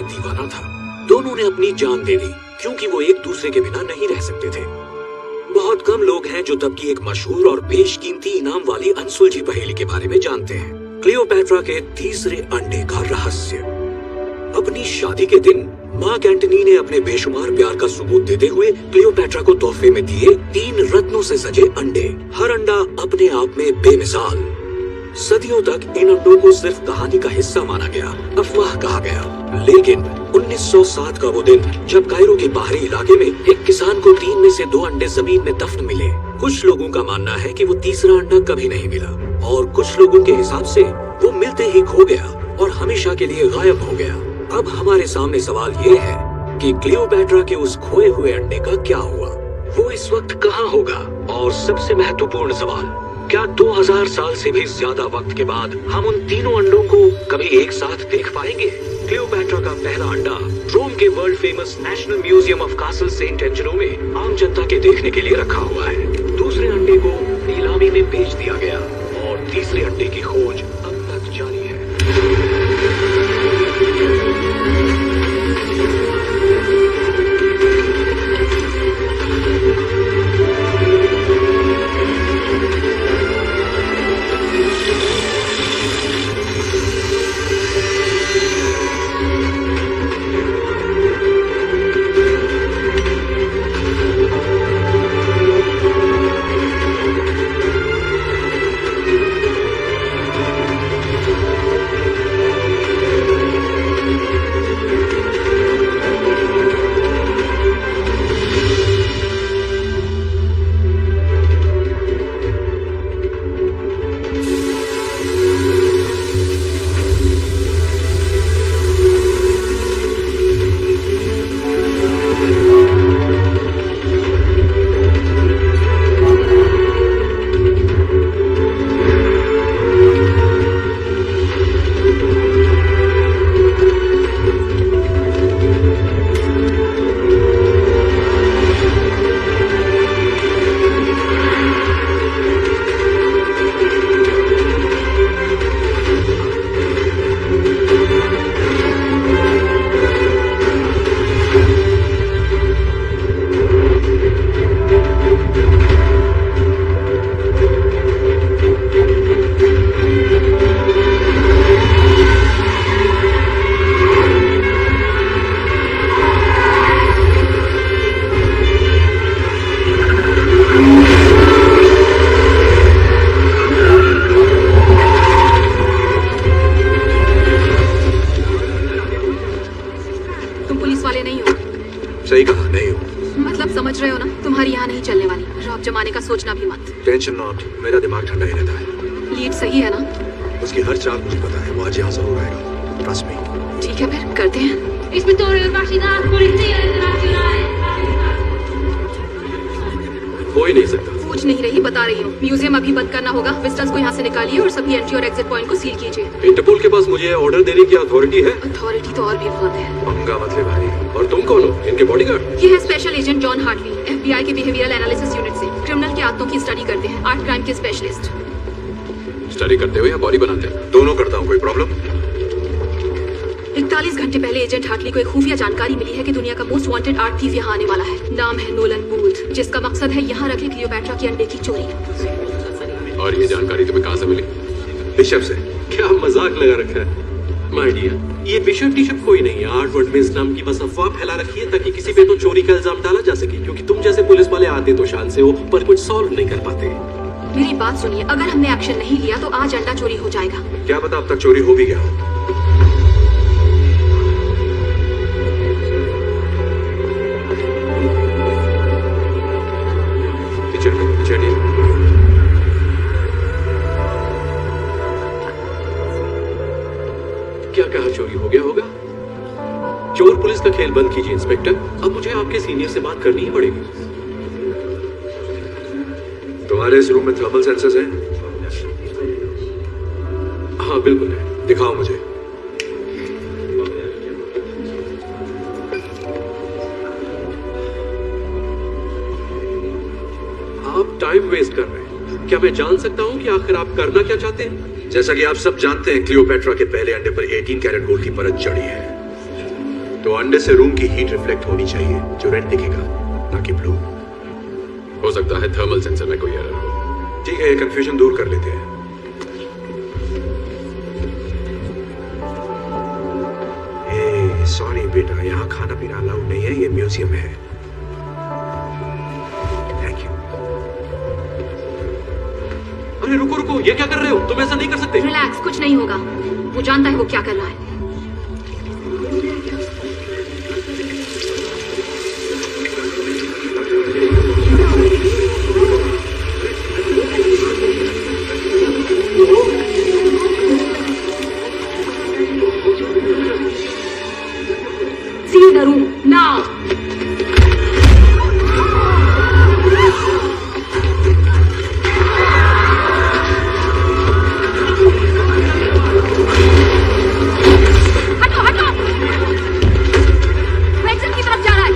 दीवाना था। दोनों ने अपनी जान दे दी क्योंकि वो एक दूसरे के बिना नहीं रह सकते थे। बहुत कम लोग हैं जो तब की एक मशहूर और बेशकीमती इनाम वाली अनसुलझी पहेली के बारे में जानते हैं, क्लियोपैट्रा के तीसरे अंडे का रहस्य। अपनी शादी के दिन मार्क एंटनी ने अपने बेशुमार प्यार का सबूत देते हुए क्लियोपैट्रा को तोहफे में दिए 3 रत्नों से सजे अंडे। हर अंडा अपने आप में बेमिसाल। सदियों तक इन अंडों को सिर्फ कहानी का हिस्सा माना गया, अफवाह कहा गया। लेकिन 1907 का वो दिन जब कायरो के बाहरी इलाके में एक किसान को 3 में से 2 अंडे जमीन में दफन मिले। कुछ लोगों का मानना है कि वो तीसरा अंडा कभी नहीं मिला और कुछ लोगों के हिसाब से वो मिलते ही खो गया और हमेशा के लिए गायब हो गया। अब हमारे सामने सवाल ये है कि क्लियोपैट्रा के उस खोए हुए अंडे का क्या हुआ? वो इस वक्त कहाँ होगा? और सबसे महत्वपूर्ण सवाल, क्या 2000 साल से भी ज्यादा वक्त के बाद हम उन तीनों अंडों को कभी एक साथ देख पाएंगे? क्लियोपैट्रा का पहला अंडा रोम के world famous national museum of castle Sant Angelo में आम जनता के देखने के लिए रखा हुआ है। दूसरे अंडे को नीलामी में बेच दिया गया और तीसरे अंडे की खोज अब तक जारी है। सही कहा, नहीं हूँ। मतलब समझ रहे हो ना, तुम्हारी यहाँ नहीं चलने वाली। रॉब जमाने का सोचना भी मत। टेंशन नॉट, मेरा दिमाग ठंडा ही रहता है। लीड सही है ना? उसकी हर चाल मुझे पता है, वो आज यहाँ जरूर आएगा। Trust me. ठीक है फिर करते हैं। हो ही नहीं सकता। पूछ नहीं रही, बता रही हूँ। म्यूजियम अभी बंद करना होगा। विजिटर्स को यहाँ से निकालिए और सभी एंट्री और एग्जिट पॉइंट को सील कीजिए। इंटरपोल के पास मुझे ऑर्डर देने की अथॉरिटी है? अथॉरिटी तो और भी बहुत है। पंगा मतलब भाई। और तुम कौन हो? इनके बॉडीगार्ड? ये है special agent John Hartley, FBI के बिहेवियरल एनालिसिस यूनिट से। क्रिमिनल की आदतों की स्टडी करते हैं, आर्ट क्राइम के स्पेशलिस्ट। स्टडी करते हो या बॉडी बनाते हो? दोनों करता हूँ। कोई प्रॉब्लम? 41 घंटे पहले एजेंट हार्टली को एक खुफिया जानकारी मिली है कि दुनिया का मोस्ट वांटेड आर्ट थीफ यहाँ आने वाला है। नाम है नोलन बूथ, जिसका मकसद है यहाँ रखे क्लियोपैट्रा के अंडे की चोरी। और ये जानकारी तुम्हें कहाँ से मिली? बिशप से। क्या मजाक लगा रखा है माय डियर? ये बिशप टिशप कोई नहीं है। आर्ट वर्ड में इस नाम की बस अफवाह फैला रखी है ताकि किसी पे तो चोरी का इल्जाम डाला जा सके, क्योंकि तुम जैसे पुलिस वाले आते तो शान से हो पर कुछ सॉल्व नहीं कर पाते। मेरी बात सुनिए, अगर हमने एक्शन नहीं लिया तो आज अंडा चोरी हो जाएगा। क्या पता अब तक चोरी हो भी गया हो। चलिए। क्या कहा चोरी हो गया होगा? चोर पुलिस का खेल बंद कीजिए इंस्पेक्टर। अब मुझे आपके सीनियर से बात करनी ही पड़ेगी। तुम्हारे इस रूम में थर्मल सेंसर्स हैं? हाँ बिल्कुल है। दिखाओ मुझे। आप टाइम वेस्ट कर रहे हैं। क्या मैं जान सकता हूँ कि आखिर आप करना क्या चाहते हैं? जैसा कि आप सब जानते हैं, क्लियोपैट्रा के पहले अंडे पर 18 कैरेट गोल्ड की परत चढ़ी है। तो अंडे से रूम की हीट रिफ्लेक्ट होनी चाहिए, जो रेड दिखेगा, ना कि ब्लू। हो सकता है थर्मल सेंसर में कोई एरर हो। ठीक है, ये कंफ्यूजन दूर कर लेते हैं। सॉरी बेटा, यहाँ खाना पीना अलाउड नहीं है, ये म्यूजियम है। Thank you. अरे रुको रुको, ये क्या कर रहे हो? तुम ऐसा नहीं कर सकते। रिलैक्स, कुछ नहीं होगा। वो जानता है वो क्या कर रहा है। See the room now. हटो हटो, वो एग्जिट की तरफ जा रहा है।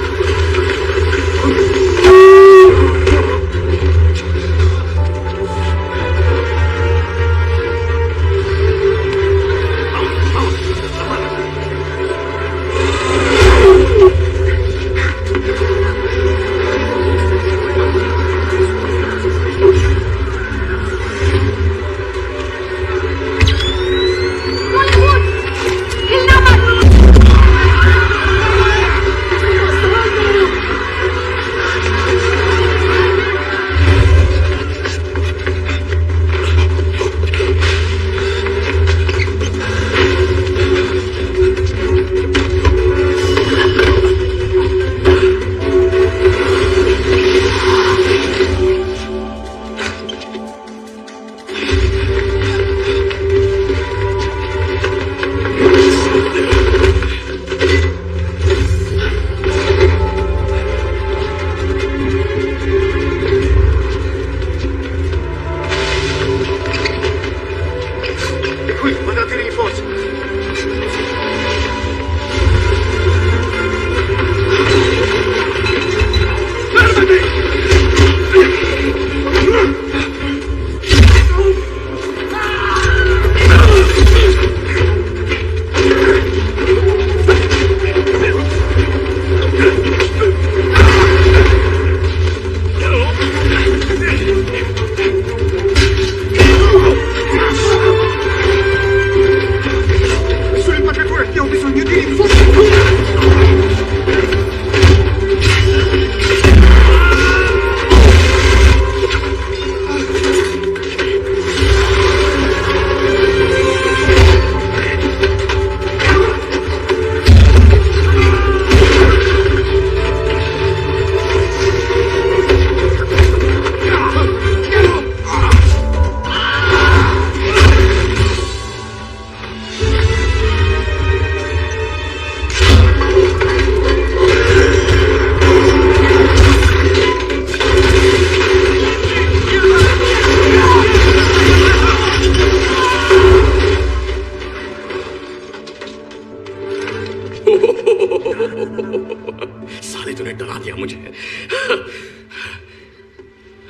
साले तूने डरा दिया मुझे।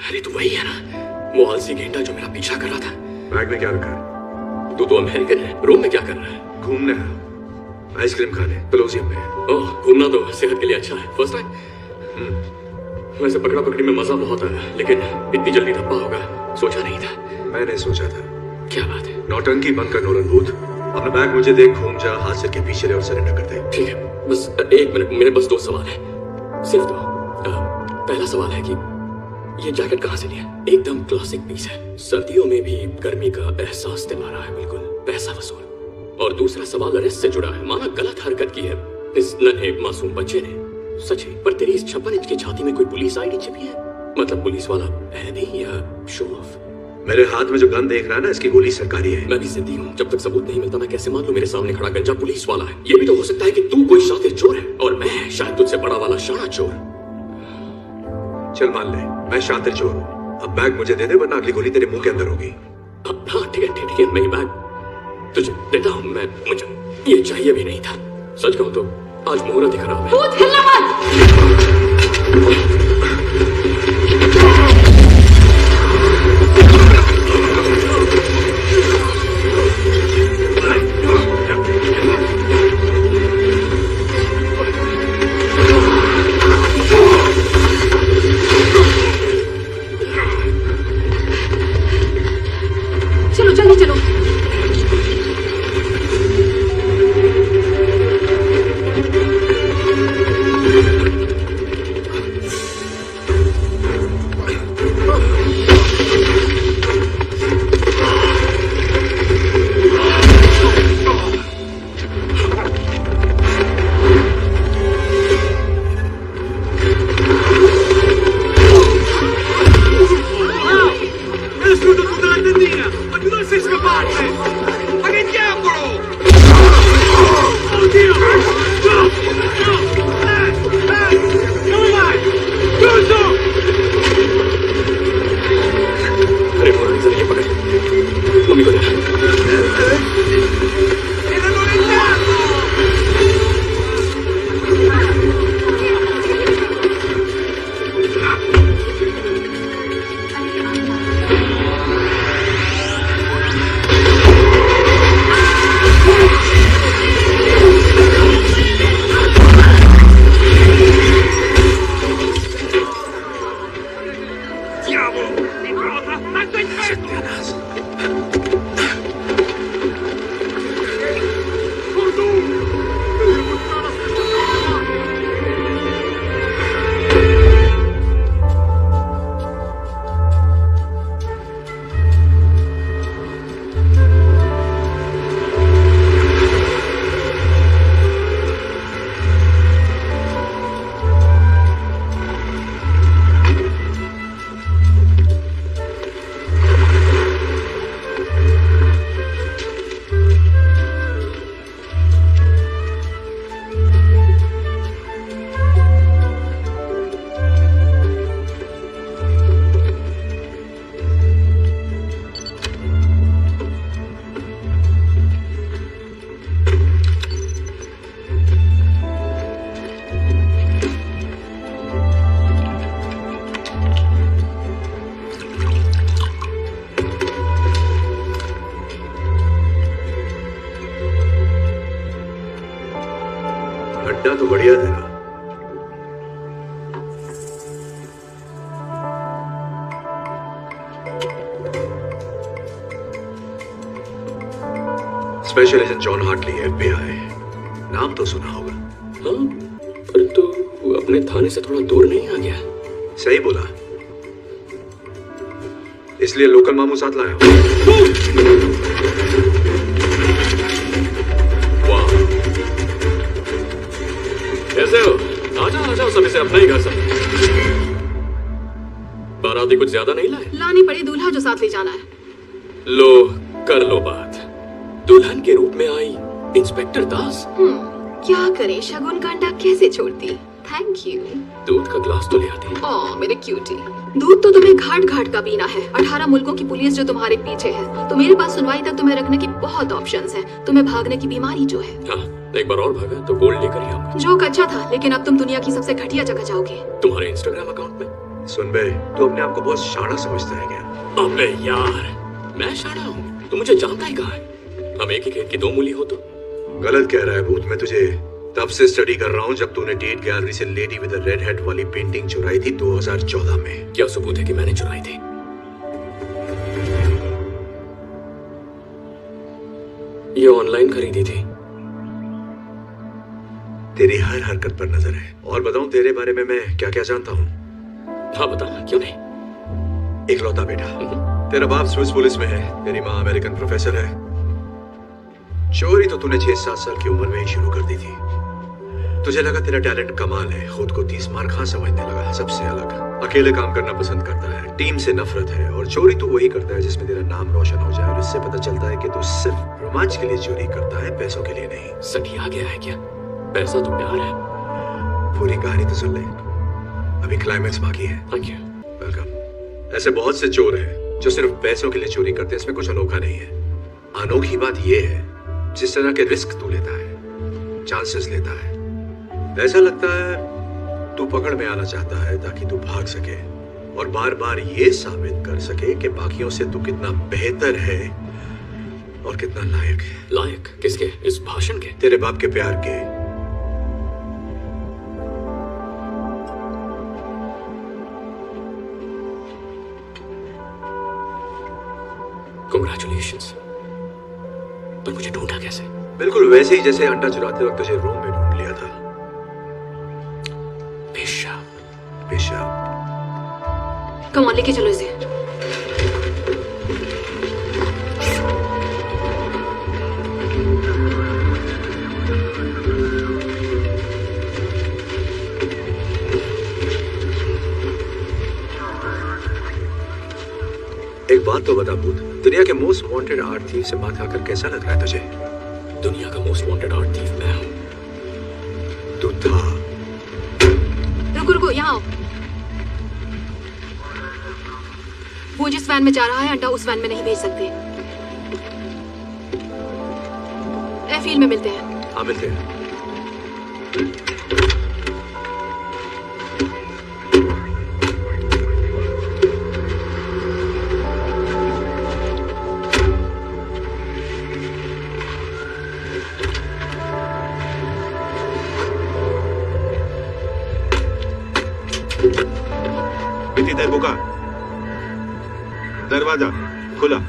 अरे तू वही है ना, वो आलसी गेंडा जो मेरा पीछा कर रहा था। बैग में क्या रखा है? तू तो अमेरिकन है, रूम में क्या कर रहा है? घूमने, आइसक्रीम खाने, कोलोसियम में। ओह, घूमना तो सेहत के लिए अच्छा है। First time? वैसे पकड़ा पकड़ी में मजा बहुत आया, लेकिन इतनी जल्दी धप्पा होगा सोचा नहीं था। मैंने सोचा था। क्या बात है? नौटंकी बंद कर नोलन बूथ। अपना बैग मुझे देख, घूम जा, हाथ सिर के पीछे ले और सरेंडर कर दे। ठीक है, बस एक मिनट, मेरे बस 2 सवाल है, सिर्फ 2। पहला सवाल है कि ये जैकेट कहाँ से लिया? एकदम क्लासिक पीस है, सर्दियों में भी गर्मी का एहसास दिला रहा है, बिल्कुल पैसा वसूल। और दूसरा सवाल अरेस्ट से जुड़ा है। माना गलत हरकत की है इस नन्हे मासूम बच्चे ने, सच है, पर तेरी इस 56 इंच की छाती में कोई पुलिस आईडी छिपी है? मतलब पुलिस वाला है नहीं या शो ऑफ? मेरे हाथ में जो गन देख रहा है ना, इसकी गोली सरकारी है। मैं भी जिद्दी हूँ, जब तक सबूत नहीं मिलता मैं कैसे मान लूं मेरे सामने खड़ा गंजा पुलिस वाला है? ये भी तो हो सकता है कि तू कोई शातिर चोर है और मैं शायद तुझसे बड़ा वाला शाना चोर। चल मान ले, मैं शातिर चोर हूँ। अब बैग मुझे दे दे, वरना अगली गोली तेरे मुंह के अंदर होगी। हाँ ठीक है, मैं ये बैग तुझे देता हूँ। मुझे ये चाहिए भी नहीं था। सच कहूँ तो आज मुहूर्त ही खराब है। भूत हिलना मत! अड्डा तो बढ़िया तेरा। Special agent John Hartley, FBI। नाम तो सुना होगा। हाँ, परंतु वो अपने थाने से थोड़ा दूर नहीं आ गया? सही बोला, इसलिए लोकल मामू साथ लाया हूं। वाह, कैसे हो? आजा आजा, सब इसे अपना ही घर समझ। बाराती कुछ ज्यादा नहीं लाए? लानी पड़ी दूल्हा जो साथ ले जाना है। लो, कर लो बात। दुल्हन के रूप में आई इंस्पेक्टर दास। क्या करे, शगुन का अंडा कैसे छोड़ती। Thank you. दूध का ग्लास तो ले आती। ओह मेरे क्यूटी, दूध तो तुम्हें घाट घाट का पीना है। 18 मुल्कों की पुलिस जो तुम्हारे पीछे है, तो मेरे पास सुनवाई तक तुम्हें रखने की बहुत ऑप्शंस हैं। तुम्हें भागने की बीमारी जो है। हाँ, एक बार और भागा तो गोल्ड लेकर ही आऊंगा। जोक अच्छा था, लेकिन अब तुम दुनिया की सबसे घटिया जगह जाओगे। तुम्हारे इंस्टाग्राम अकाउंट में? सुन बे, तू अपने आप को बहुत शाना समझता है क्या? अबे यार, मैं शाना हूँ, तू मुझे जानता ही कहाँ है? हम एक ही खेत की दो मूली हो तो। गलत कह रहा है भूत। मैं तुझे तब से स्टडी कर रहा हूँ जब तूने टेट गैलरी से लेडी विद रेड हेड वाली पेंटिंग चुराई थी 2014 में। क्या सबूत है कि मैंने चुराई थी? ये ऑनलाइन खरीदी थी। तेरी हर हरकत पर नजर है। और बताऊं तेरे बारे में मैं क्या क्या जानता हूँ? हाँ बताना, क्यों नहीं। इकलौता बेटा। तेरा बाप स्विस पुलिस में है, तेरी माँ अमेरिकन प्रोफेसर है। चोरी तो तूने 6-7 साल की उम्र में ही शुरू कर दी थी। तुझे लगा तेरा टैलेंट कमाल है, खुद को 30 मार खां समझने लगा। सबसे अलग, अकेले काम करना पसंद करता है, टीम से नफरत है। और चोरी तू वही करता है जिसमें तेरा नाम रोशन हो जाए। और इससे पता चलता है कि तू सिर्फ रोमांच के लिए चोरी करता है, पैसों के लिए नहीं। सही आ गया है क्या? पैसा तो प्यार है। पूरी कहानी तो सुन ले, अभी क्लाइमैक्स बाकी है। Thank you. वेलकम। ऐसे बहुत से चोर हैं जो सिर्फ पैसों के लिए चोरी करते हैं, इसमें कुछ अनोखा नहीं है। अनोखी बात यह है जिस तरह के रिस्क तू लेता है, चांसेस लेता है। ऐसा लगता है तू पकड़ में आना चाहता है ताकि तू भाग सके और बार बार ये साबित कर सके कि बाकियों से तू कितना बेहतर है और कितना लायक है। लायक किसके? इस भाषण के? तेरे बाप के प्यार के। Congratulations। पर मुझे ढूंढा कैसे? बिल्कुल वैसे ही जैसे अंडा चुराते वक्त तुझे रोम में ढूंढ लिया था। पेशाब। पेशाब। कम ऑन, लेके चलो इसे। एक बात तो बता भूत, दुनिया के मोस्ट वांटेड आर्ट थीफ से बात आकर कैसा लग रहा है तुझे? दुनिया का मोस्ट वांटेड आर्ट थीफ मैं हूँ। तू था। रुको रुको, यहाँ आओ। वो जिस वैन में जा रहा है, अंडा उस वैन में नहीं भेज सकते। एयरफील्ड में मिलते हैं। हाँ मिलते हैं। बुका, दरवाजा खुला।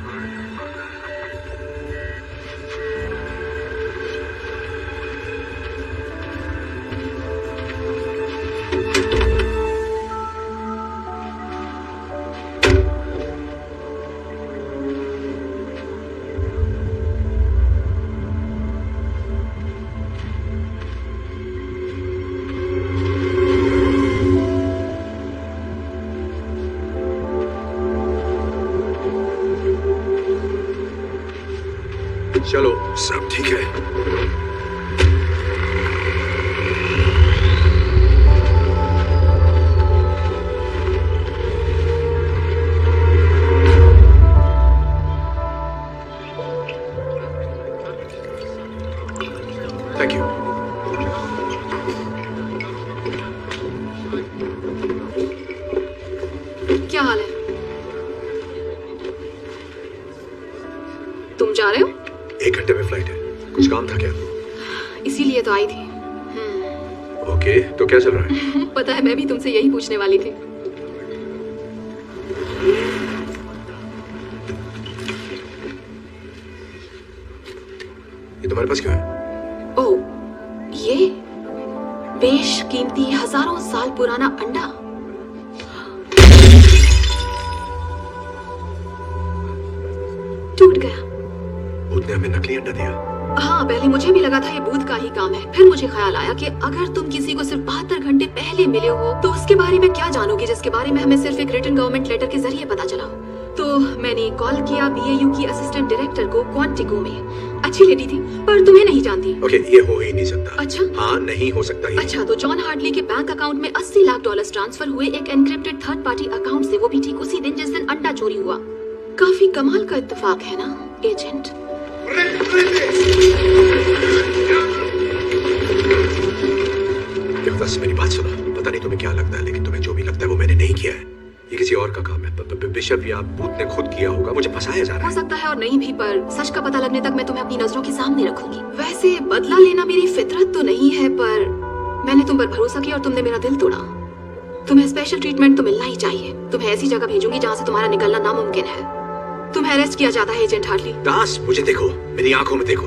चलो, सब ठीक है। Thank you. क्या हाल है? तुम जा रहे हो? 1 घंटे में फ्लाइट है। कुछ काम था क्या? इसीलिए तो आई थी। ओके, तो क्या चल रहा है? पता है, मैं भी तुमसे यही पूछने वाली थी। ये तुम्हारे पास क्यों है? ओह, ये बेशकीमती हजारों साल पुराना अंडा। टूट गया। भूत ने हमें नकली अंडा दिया। हाँ, पहले मुझे भी लगा था ये भूत का ही काम है। फिर मुझे ख्याल आया कि अगर तुम किसी को सिर्फ 72 घंटे पहले मिले हो तो उसके बारे में क्या जानोगे जिसके बारे में हमें सिर्फ एक रिटन गवर्नमेंट लेटर के जरिए पता चला। तो मैंने कॉल किया बीएयू की असिस्टेंट डायरेक्टर को क्वांटिको में। अच्छी लेडी थी पर तुम्हें नहीं जानती। ओके, ये हो ही नहीं सकता। अच्छा? हाँ, नहीं हो सकता ये। अच्छा, तो जॉन हार्डली के बैंक अकाउंट में $80 लाख ट्रांसफर हुए एक एनक्रिप्टेड थर्ड पार्टी अकाउंट से, वो भी ठीक उसी दिन जिस दिन अंडा चोरी हुआ। काफी कमाल का इत्तेफाक है ना एजेंट? बस मेरी बात सुनो। पता नहीं तुम्हें क्या लगता है, लेकिन तुम्हें जो भी लगता है वो मैंने नहीं किया है। ये किसी और का काम है। बिशप या भूत ने खुद किया होगा। मुझे फंसाया जा रहा हो है। सकता है और नहीं भी, पर सच का पता लगने तक मैं तुम्हें अपनी नजरों के सामने रखूंगी। वैसे बदला लेना मेरी फितरत तो नहीं है, पर मैंने तुम पर भरोसा किया और तुमने मेरा दिल तोड़ा। तुम्हें स्पेशल ट्रीटमेंट तो मिलना ही चाहिए। तुम्हें ऐसी जगह भेजूंगी जहाँ से तुम्हारा निकलना नामुमकिन है। तुम्हें अरेस्ट किया जाता है एजेंट हार्डली। दास, मुझे देखो, मेरी आंखों में देखो।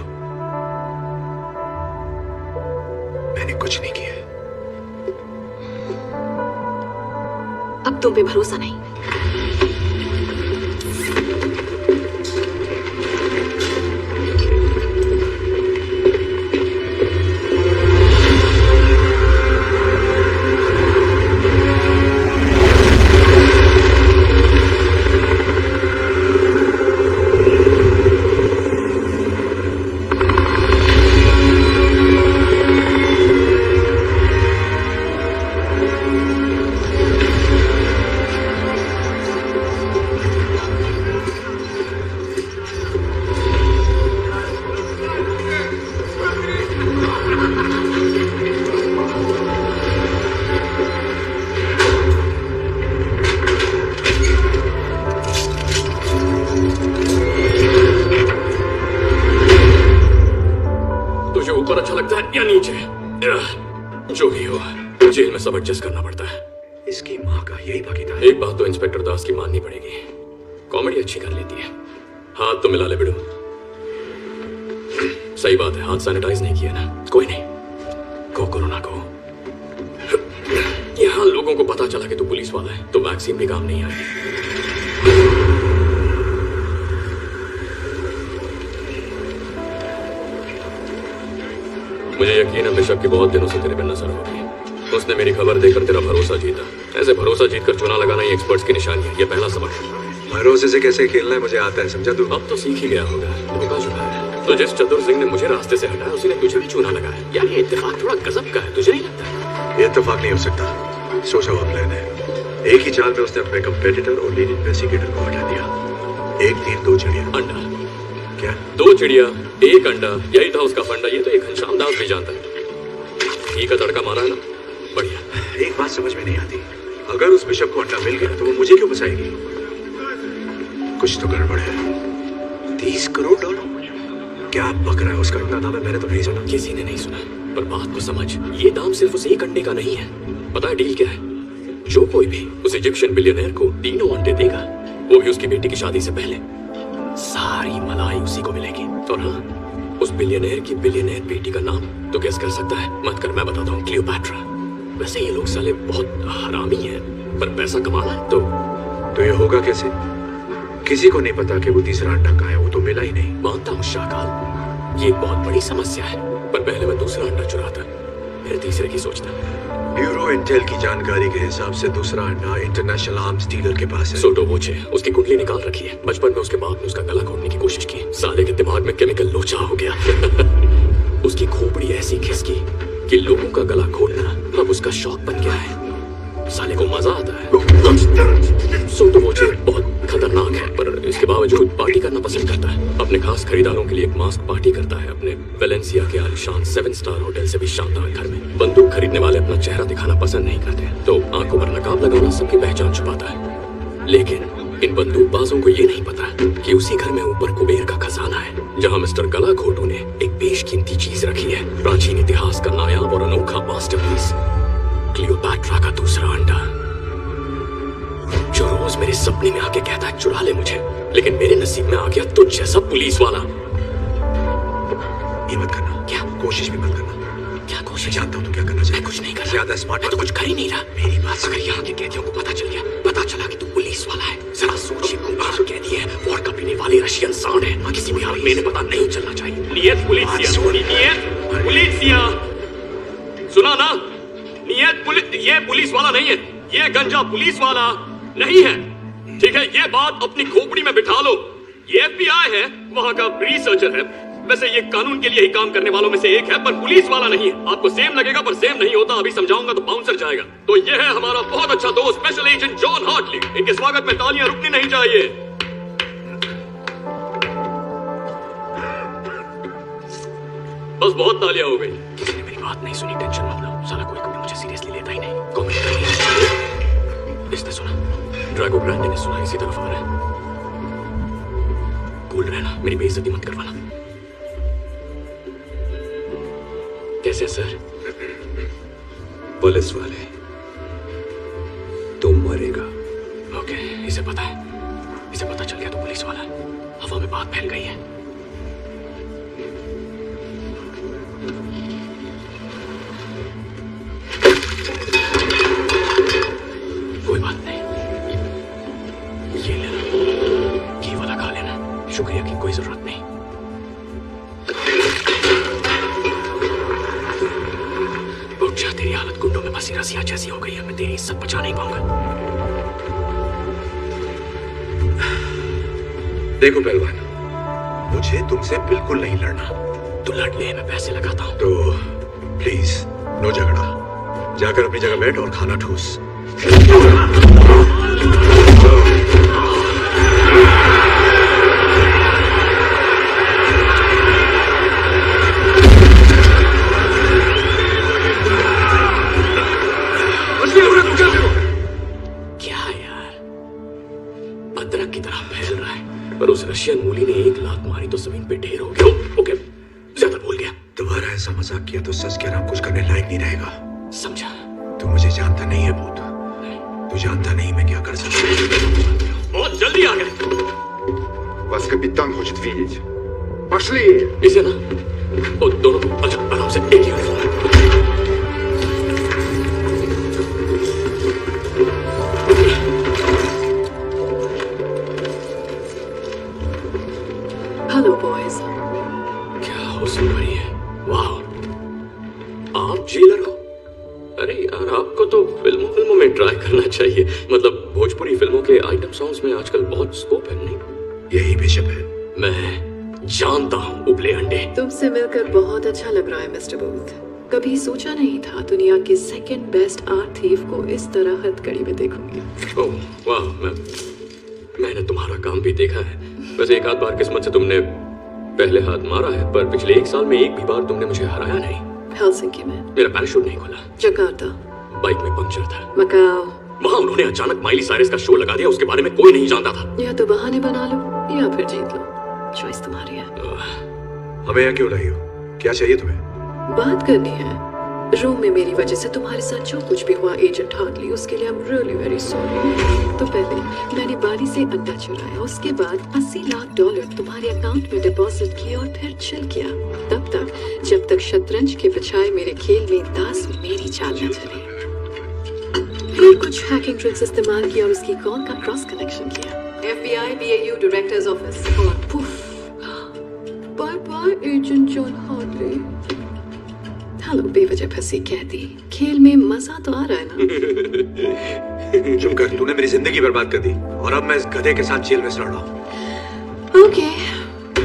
मैंने कुछ नहीं किया। अब तुम पे भरोसा नहीं। ऊपर अच्छा लगता है या नीचे? जो भी हो, जेल में सब एडजस्ट करना पड़ता है। इसकी माँ का यही बाकी था। एक बात तो इंस्पेक्टर दास की माननी पड़ेगी, कॉमेडी अच्छी कर लेती है। हाथ तो मिला ले बिडू। सही बात है, हाथ सैनिटाइज नहीं किया ना। कोई नहीं, को कोरोना को। यहाँ लोगों को पता चला कि तू पुलिस वाला है तो वैक्सीन भी काम नहीं आएगी। मुझे यकीन है बिशप की बहुत दिनों से तेरे पे नजर होगी। उसने मेरी खबर देकर तेरा भरोसा जीता। ऐसे भरोसा जीतकर चुना लगाना ही एक्सपर्ट्स की निशानी है। ये पहला सबक है। भरोसे से कैसे खेलना है मुझे आता है, समझा तू? अब तो सीख ही गया होगा। धोखा चुका है तो जिस चतुर सिंह ने मुझे रास्ते से हटाया उसी ने तुझे भी चूना लगाया। यार ये इत्तेफाक थोड़ा गजब का है, तुझे नहीं लगता? ये इत्तेफाक नहीं हो सकता। सोचा हुआ प्लान है। एक ही चाल में उसने अपने कंपेटिटर और लीड इन्वेस्टिगेटर को हटा दिया। एक तीर दो चिड़िया। अंडा क्या? दो चिड़िया एक अंडा, यही था उसका फंडा। ये तो एक घनश्याम दास भी जानता है। ठीक है, तड़का मारा है ना? बढ़िया। एक बात समझ में नहीं आती, अगर उस बिशप को अंडा मिल गया तो वो मुझे क्यों फंसाएगी? कुछ तो गड़बड़ है। 30 करोड़ डॉलर? क्या बक रहा है? उसका इतना दाम है, मैंने तो नहीं सुना। किसी ने नहीं सुना, पर बात को समझ। ये दाम सिर्फ उस एक अंडे का नहीं है। पता है डील क्या है? जो कोई भी उस इजिप्शियन बिलियनर को 3 अंडे देगा, वो भी उसकी बेटी की शादी से पहले, सारी मलाई उसी को मिलेगी। और हाँ, उस बिलियनर की बिलियनर बेटी का नाम तो गेस कर सकता है? मत कर, मैं बताता हूँ। क्लियोपैट्रा। वैसे ये लोग साले बहुत हरामी हैं, पर पैसा कमाना है तो ये होगा कैसे? किसी को नहीं पता कि वो तीसरा अंडा कहाँ है। वो तो मिला ही नहीं। मानता हूँ शाकाल, ये एक बहुत बड़ी समस्या है, पर पहले मैं दूसरा अंडा चुराता, फिर तीसरे की सोचता। ब्यूरो इंटेल की जानकारी के हिसाब से दूसरा अंडा इंटरनेशनल आर्म्स डीलर के पास है। सोटो बोचे, उसकी कुंडली निकाल रखी है। बचपन में उसके बाप ने उसका गला घोटने की कोशिश की। साले के दिमाग में केमिकल लोचा हो गया। उसकी खोपड़ी ऐसी खिसकी कि लोगों का गला घोटना अब उसका शौक बन गया है। साले को मजा आता है। सोटो बोचे बहुत खतरनाक है, पर इसके बावजूद पार्टी करना पसंद करता है। अपने खास खरीदारों के लिए एक मास्क पार्टी करता है अपने वेलेंसिया के आलीशान 7 स्टार होटल से भी शानदार घर में। बंदूक खरीदने वाले अपना चेहरा दिखाना पसंद नहीं करते, तो आंखों पर नकाब लगाना सबकी पहचान छुपाता है। लेकिन इन बंदूकबाजों को ये नहीं पता कि उसी घर में ऊपर कुबेर का खजाना है, जहां मिस्टर गलाघोटू ने एक बेशकीमती चीज रखी है, प्राचीन इतिहास का नायाब और अनोखा मास्टरपीस, क्लियोपैट्रा का दूसरा अंडा, जो रोज मेरे सपने में आके कहता है चुरा ले मुझे, लेकिन मेरे नसीब में आ गया तुझ जैसा पुलिस वाला। ये मत करना। क्या? कोशिश भी मत करना। क्या कोशिश? जानता हूँ तू क्या करना चाहिए। मैं कुछ नहीं कर रहा। ज्यादा स्मार्ट मैं तो कुछ कर ही नहीं रहा। मेरी बात अगर यहाँ के कैदियों को पता चल गया, पता चला कि तू पुलिस वाला है, जरा सोच, ये कुंभार कैदी है, वोडका पीने वाले रशियन सांड है, किसी भी हाल में इन्हें पता नहीं चलना चाहिए। नियत पुलिसिया, सुना ना? ये पुलिस वाला नहीं है, ये गंजा पुलिस वाला नहीं है, ठीक है? ये बात अपनी खोपड़ी में बिठा लो। ये FBI है, वहाँ का रिसर्चर है, वैसे ये कानून के लिए ही काम करने वालों में से एक है, पर पुलिस वाला नहीं है। आपको सेम लगेगा पर सेम नहीं होता, अभी समझाऊंगा तो बाउंसर जाएगा। तो ये है हमारा बहुत अच्छा दोस्त स्पेशल एजेंट जॉन हार्टली। इनके स्वागत में तालियां रुकनी नहीं चाहिए। बस बहुत तालियां हो गई। किसी ने मेरी बात नहीं सुनी, टेंशन मत लो, साला कोई कभी मुझे सीरियसली लेता ही नहीं। कमेंट करिए। इसने सुना, ड्रैगो ग्रांडे ने सुना, इसी तरफ आ रहा है। कूल रहना, मेरी बेइज्जती मत करवाना। कैसे है सर? पुलिस वाले, तुम मरेगा। ओके, इसे पता है, इसे पता चल गया तो पुलिस वाला है। हवा में बात फैल गई है। कोई बात नहीं, ये ले लो, ये वाला खा लेना, शुक्रिया की कोई जरूरत नहीं। उठ जा, तेरी हालत गुंडों में फंसी रसिया जैसी हो गई है, मैं तेरी इज्जत बचा नहीं पाऊंगा। देखो पहलवान, मुझे तुमसे बिल्कुल नहीं लड़ना। तू लड़ ले, मैं पैसे लगाता हूँ। तो प्लीज नो झगड़ा। जाकर अपनी जगह बैठ और खाना ठूस। क्या यार, अदरक की तरह फैल रहा है, पर उस रशियन मूली ने एक लात मारी तो जमीन पे ढेर हो गया। ओके, ज्यादा बोल गया। दोबारा ऐसा मजाक किया तो सच के नाम कुछ करने लायक नहीं रहेगा। समझा? तू मुझे जानता नहीं है भूत। तू जानता नहीं मैं क्या कर सकता हूँ। बहुत जल्दी आ गए। Вас капитан хочет видеть. Пошли! इसे ना, और दोनों को अच्छा आराम से एक यूनिफॉर्म है। Hello boys. क्या हो सुन रही है? वाह, आप जेलर हो? अरे यार, आपको तो फिल्मों में ट्राई करना चाहिए। मतलब भोजपुरी फिल्मों के आइटम सॉन्ग्स में आजकल बहुत स्कोप है, नहीं? यही बिशप है। मैं जानता हूँ उबले अंडे। तुमसे मिलकर बहुत अच्छा लग रहा है मिस्टर बूथ। कभी सोचा नहीं था दुनिया के सेकंड बेस्ट आर्ट थीफ को इस तरह हथकड़ी में देखूंगी। ओह वाह, मैंने तुम्हारा काम भी देखा है। वैसे एक आध बार किस्मत से तुमने पहले हाथ मारा है, पर पिछले 1 साल में एक भी बार तुमने मुझे हराया नहीं। हेलसिंकी में, मेरा पैराशूट नहीं खुला, जकार्ता, बाइक में पंक्चर था, मकाओ। वहाँ उन्होंने अचानक माइली साइरस का शो लगा दिया, उसके बारे में कोई नहीं जानता था। या तो बहाने बना लो या फिर जीत लो, चॉइस तुम्हारी है। हमें यहाँ क्यों लाई हो? क्या चाहिए तुम्हें? बात करनी है। रूम में मेरी वजह से तुम्हारे साथ जो कुछ भी हुआ एजेंट हार्टली, उसके लिए I am really very sorry. तो पहले मैंने बारी से अंडा चुराया, उसके बाद $80 लाख तुम्हारे अकाउंट में डिपॉजिट किया और फिर चिल किया, तब तक जब तक शतरंज के बजाय मेरे खेल में दास मेरी चाल न चले। फिर कुछ हैकिंग ट्रिक्स इस्तेमाल किया और उसकी कॉल का क्रॉस कनेक्शन किया। FBI BAU डायरेक्टर्स ऑफिस और poof, bye bye agent John Hartley. Hello बेवजह फंसी कहती, खेल में मजा तो आ रहा है ना? चुप कर, तूने मेरी जिंदगी बर्बाद कर दी और अब मैं इस गधे के साथ जेल में सड़ रहा हूँ। ओके,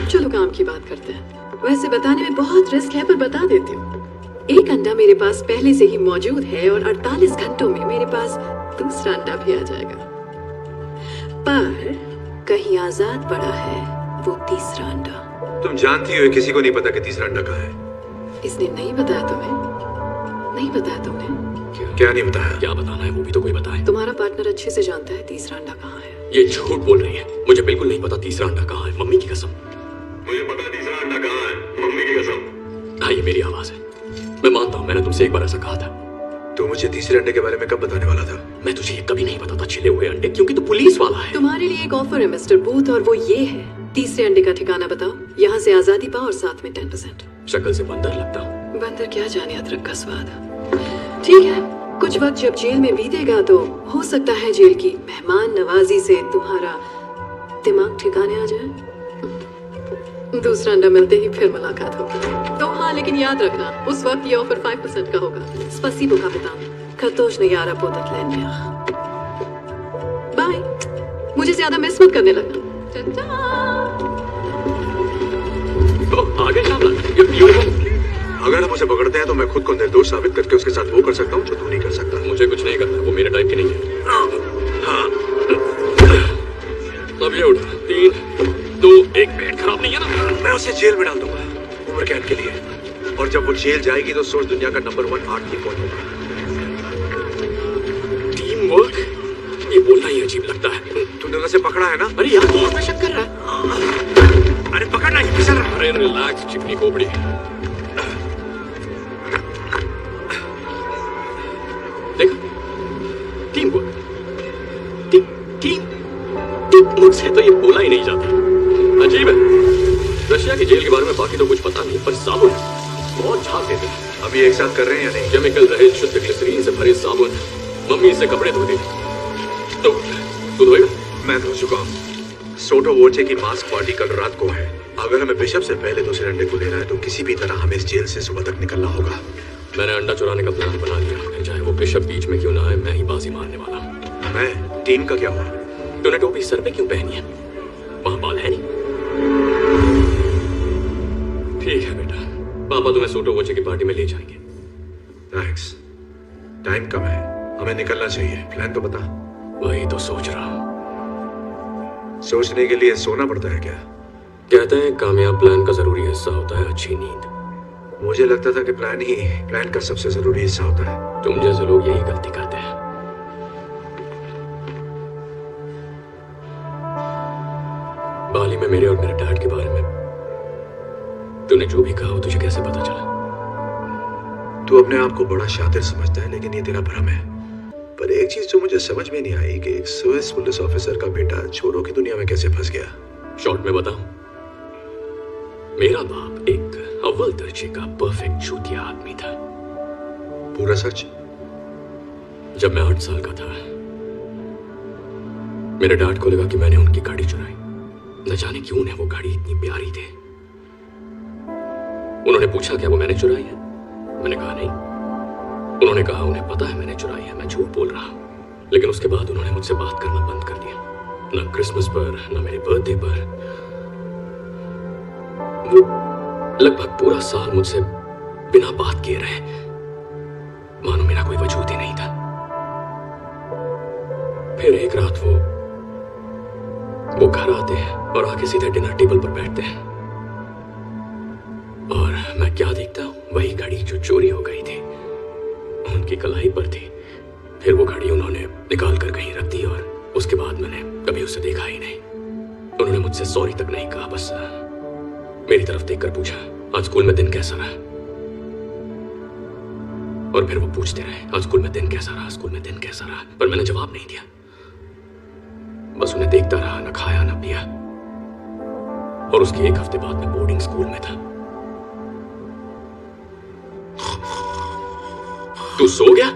चलो काम की बात करते हैं। वैसे बताने में बहुत रिस्क है, पर बता देती हूँ। एक अंडा मेरे पास पहले से ही मौजूद है और 48 घंटों में मेरे पास दूसरा अंडा भी आ जाएगा। पर कहीं आजाद पड़ा है वो तीसरा अंडा। तुम जानती हो किसी को नहीं पता कि तीसरा अंडा कहाँ है। इसने नहीं बताया तुम्हें? नहीं बताया तुमने? क्या नहीं बताया? क्या बताना है वो भी तो कोई बताए। तुम्हारा पार्टनर अच्छे से जानता है तीसरा अंडा कहाँ है। ये झूठ बोल रही है। मुझे बिल्कुल नहीं पता तीसरा अंडा कहाँ है, मम्मी की कसम। मुझे पता तीसरा अंडा कहाँ है, मम्मी की कसम। हाँ, ये मेरी आवाज है। मैं मानता हूँ, मैंने तुमसे एक बार ऐसा कहा था। तू मुझे तीसरे अंडे के बारे में कब बताने वाला था? मैं तुझे ये कभी नहीं बताता छिले हुए अंडे, क्योंकि तू पुलिस वाला है। तुम्हारे लिए एक ऑफर है मिस्टर बूथ, और वो ये है, तीसरे अंडे का ठिकाना बताओ, यहाँ से आजादी पाओ और साथ में 10%। शक्ल से बंदर लगता हूँ। बंदर क्या जाने अदरक का स्वाद। ठीक है, कुछ वक्त जब जेल में बीतेगा तो हो सकता है जेल की मेहमान नवाजी से तुम्हारा दिमाग ठिकाने आ जाए। दूसरा अंडा मिलते ही फिर मुलाकात होगी। तो हाँ, लेकिन याद रखना, उस वक्त ये ऑफर 5% का होगा। स्पसीबो कापितान, खतोश ने यारा पोतत लेने। बाय, मुझे ज्यादा मिस मत करने लगना। आगे शामला, अगर हम उसे पकड़ते हैं तो मैं खुद को निर्दोष साबित करके उसके साथ वो कर सकता हूँ जो तू नहीं कर सकता। मुझे कुछ नहीं करना, वो मेरे टाइप की नहीं है। हाँ, अब ये उठ, 3, 2, 1, पेट खराब नहीं है ना? मैं उसे जेल में डाल दूंगा उम्र कैद के लिए, और जब वो जेल जाएगी तो सोच दुनिया का नंबर 1 आर्ट कौन होगा। टीम वर्क, ये बोलना ही अजीब लगता है। तूने उसे पकड़ा है ना? अरे यार, तू और पे शक कर रहा है। अरे पकड़ना ही फिसल रहा। अरे रिलैक्स चिकनी खोपड़ी। देखा, टीम वर्क, टीम टीम मुझसे तो ये बोला ही नहीं जाता। अजीब है। रशिया की जेल के बारे में बाकी तो कुछ पता नहीं, पर साबुन बहुत झाग देते हैं। अभी एक साथ कर रहे हैं या नहीं? केमिकल रहित शुद्ध ग्लिसरीन से भरे साबुन। मम्मी इससे कपड़े धोती। तो तू धोएगा? मैं धो चुका हूँ। सोटो वोचे की मास्क पार्टी कल रात को है। अगर हमें बिशप से पहले दूसरे अंडे को लेना है तो किसी भी तरह हमें इस जेल से सुबह तक निकलना होगा। मैंने अंडा चुराने का प्लान बना लिया, फिर चाहे वो बिशप बीच में क्यों ना आए, मैं ही बाजी मारने वाला हूँ। मैं टीम का क्या हुआ? तूने टोपी सर पे क्यों पहनी है? वहां बाल है नहीं? ठीक है बेटा, पापा तुम्हें सोटो वोचे की पार्टी में ले जाएंगे। थैंक्स। टाइम कम है, हमें निकलना चाहिए। प्लान तो बता। वही तो सोच रहा हूँ। सोचने के लिए सोना पड़ता है क्या? कहते हैं कामयाब प्लान का जरूरी हिस्सा होता है अच्छी नींद। मुझे लगता था कि प्लान का सबसे जरूरी हिस्सा होता है। तुम जैसे लोग यही गलती करते हैं। बाली में मेरे और मेरे डैड के बारे में तूने जो भी कहा वो तुझे कैसे पता चला? तू अपने आप को बड़ा शातिर समझता है, लेकिन ये तेरा भ्रम है। पर एक चीज जो मुझे समझ में नहीं आई कि एक स्विस पुलिस ऑफिसर का बेटा चोरों की दुनिया में कैसे फंस गया। शॉर्ट में बताऊं, मेरा बाप एक अव्वल दर्जे का परफेक्ट चूतिया आदमी था। पूरा सच? जब मैं 8 साल का था, मेरे डैड को लगा कि मैंने उनकी गाड़ी चुराई। न जाने क्यों उन्हें वो गाड़ी इतनी प्यारी थी। उन्होंने पूछा क्या वो मैंने चुराई है? मैंने कहा नहीं। उन्होंने कहा उन्हें पता है मैंने चुराई है, मैं झूठ बोल रहा हूं। लेकिन उसके बाद उन्होंने मुझसे बात करना बंद कर दिया। न क्रिसमस पर, न मेरे बर्थडे पर। वो लगभग पूरा साल मुझसे बिना बात किए रहे, मानो मेरा कोई वजूद ही नहीं था। फिर एक रात वो घर आते हैं और आके सीधे डिनर टेबल पर बैठते हैं, और मैं क्या देखता हूं, वही घड़ी जो चोरी हो गई थी उनकी कलाई पर थी। फिर वो घड़ी उन्होंने निकाल कर कहीं रख दी, और उसके बाद मैंने कभी उसे देखा ही नहीं। उन्होंने मुझसे सॉरी तक नहीं कहा, बस मेरी तरफ देखकर पूछा आज स्कूल में दिन कैसा रहा। और फिर वो पूछते रहे आज स्कूल में दिन कैसा रहा, स्कूल में दिन कैसा रहा, पर मैंने जवाब नहीं दिया। बस उन्हें देखता रहा, न खाया न पिया। और उसके 1 हफ्ते बाद मैं बोर्डिंग स्कूल में था। तू सो गया?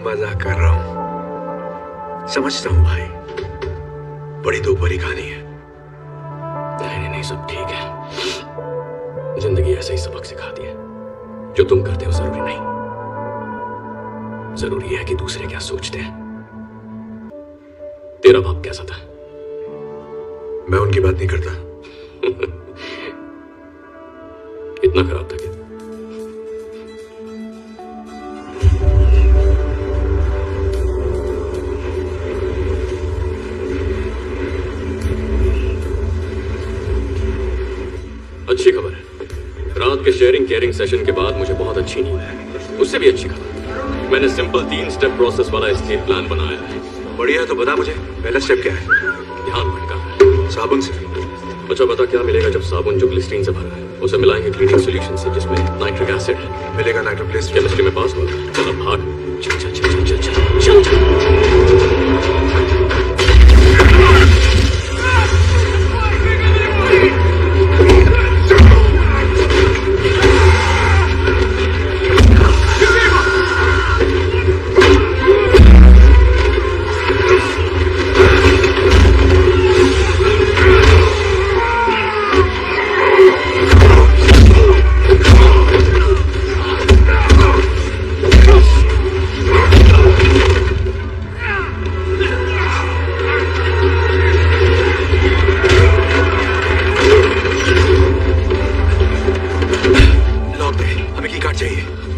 मजाक कर रहा हूं। समझता हूं भाई, बड़ी दो भरी कहानी है। नहीं, सब ठीक है। जिंदगी ऐसे ही सबक सिखाती है। जो तुम करते हो जरूरी नहीं, जरूरी है कि दूसरे क्या सोचते हैं। तेरा बाप कैसा था? मैं उनकी बात नहीं करता। इतना खराब था क्या? अच्छी खबर है, रात के शेयरिंग के शेयरिंग सेशन के बाद मुझे बहुत अच्छी नींद है, उससे भी अच्छी खबर। मैंने सिंपल 3 स्टेप प्रोसेस वाला एस्केप प्लान बनाया है। बढ़िया है, तो बता मुझे पहला स्टेप क्या है? ध्यान भटका है। साबुन से? अच्छा बता, क्या मिलेगा जब साबुन जो ग्लिसरीन से भरा है उसे मिलाएंगे क्लीनिंग सॉल्यूशन से जिसमें नाइट्रिक एसिड है? मिलेगा नाइट्रोप्लेस। केमिस्ट्री में पास हुआ। चल अब भाग। चल चल चल चल चल चल चल।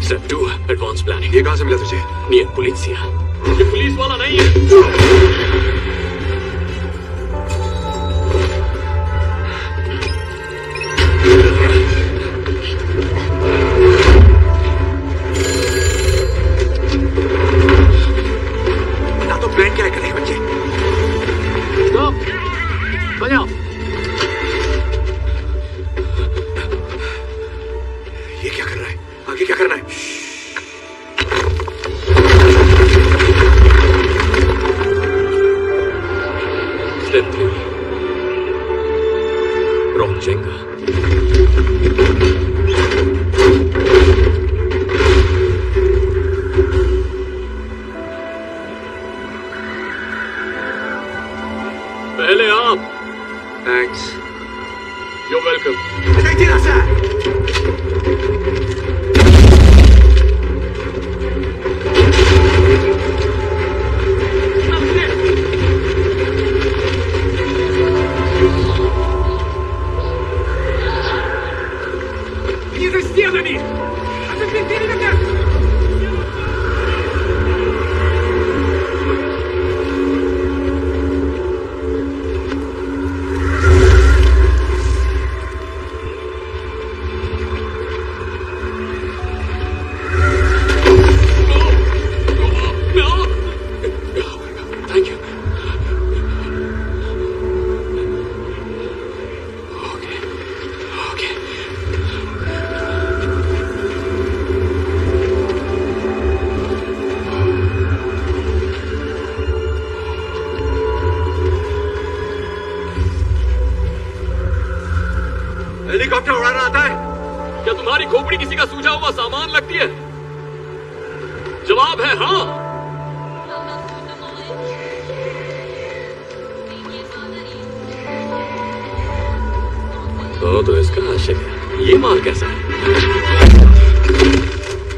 Step 2, advanced planning. ये कहाँ से मिला तुझे? नियत पुलिसिया। ये पुलिस वाला नहीं है। ना तो प्लान क्या है करने बच्चे? बजाओ। ये क्या कर रहा है? आगे क्या करना है? Step 3, rock Jenga. पहले आप। Thanks. You're welcome. Thank you. Okay. Helicopter उड़ाना आता है? क्या तुम्हारी खोपड़ी किसी का सूझा हुआ सामान लगती है? जवाब है हाँ। तो इसका आशिक है। ये माल कैसा है?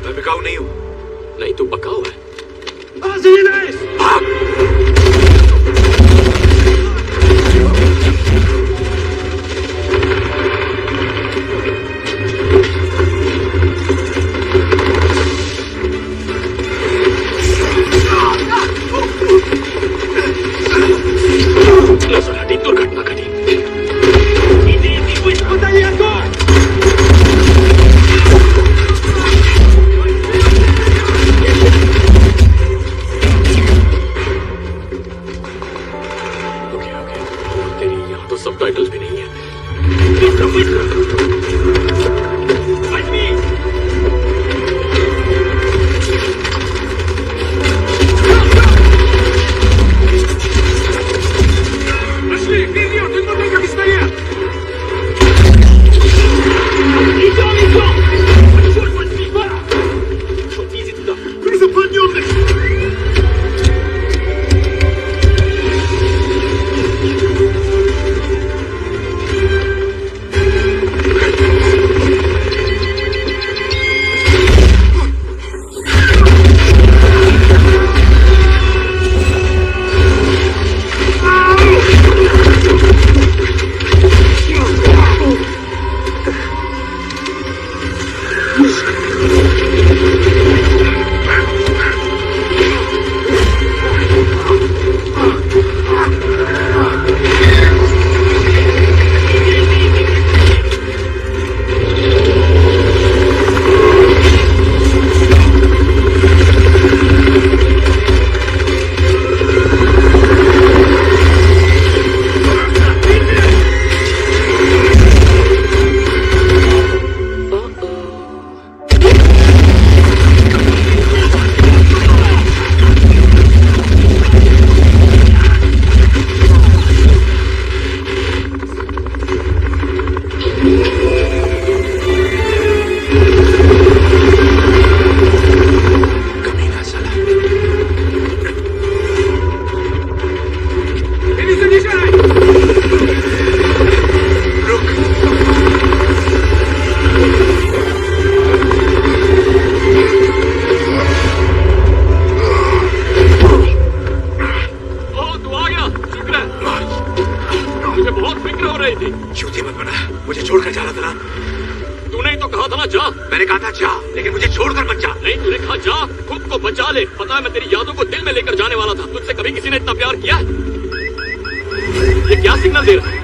मैं बिकाऊ नहीं हूँ। नहीं तू पकाऊ है। नजर हटी, दुर्घटना घटी। था जा, लेकिन मुझे छोड़कर मत जा। नहीं, तूने कहा जा, खुद को बचा ले। पता है मैं तेरी यादों को दिल में लेकर जाने वाला था। तुझसे कभी किसी ने इतना प्यार किया है? ये क्या सिग्नल दे रहा है?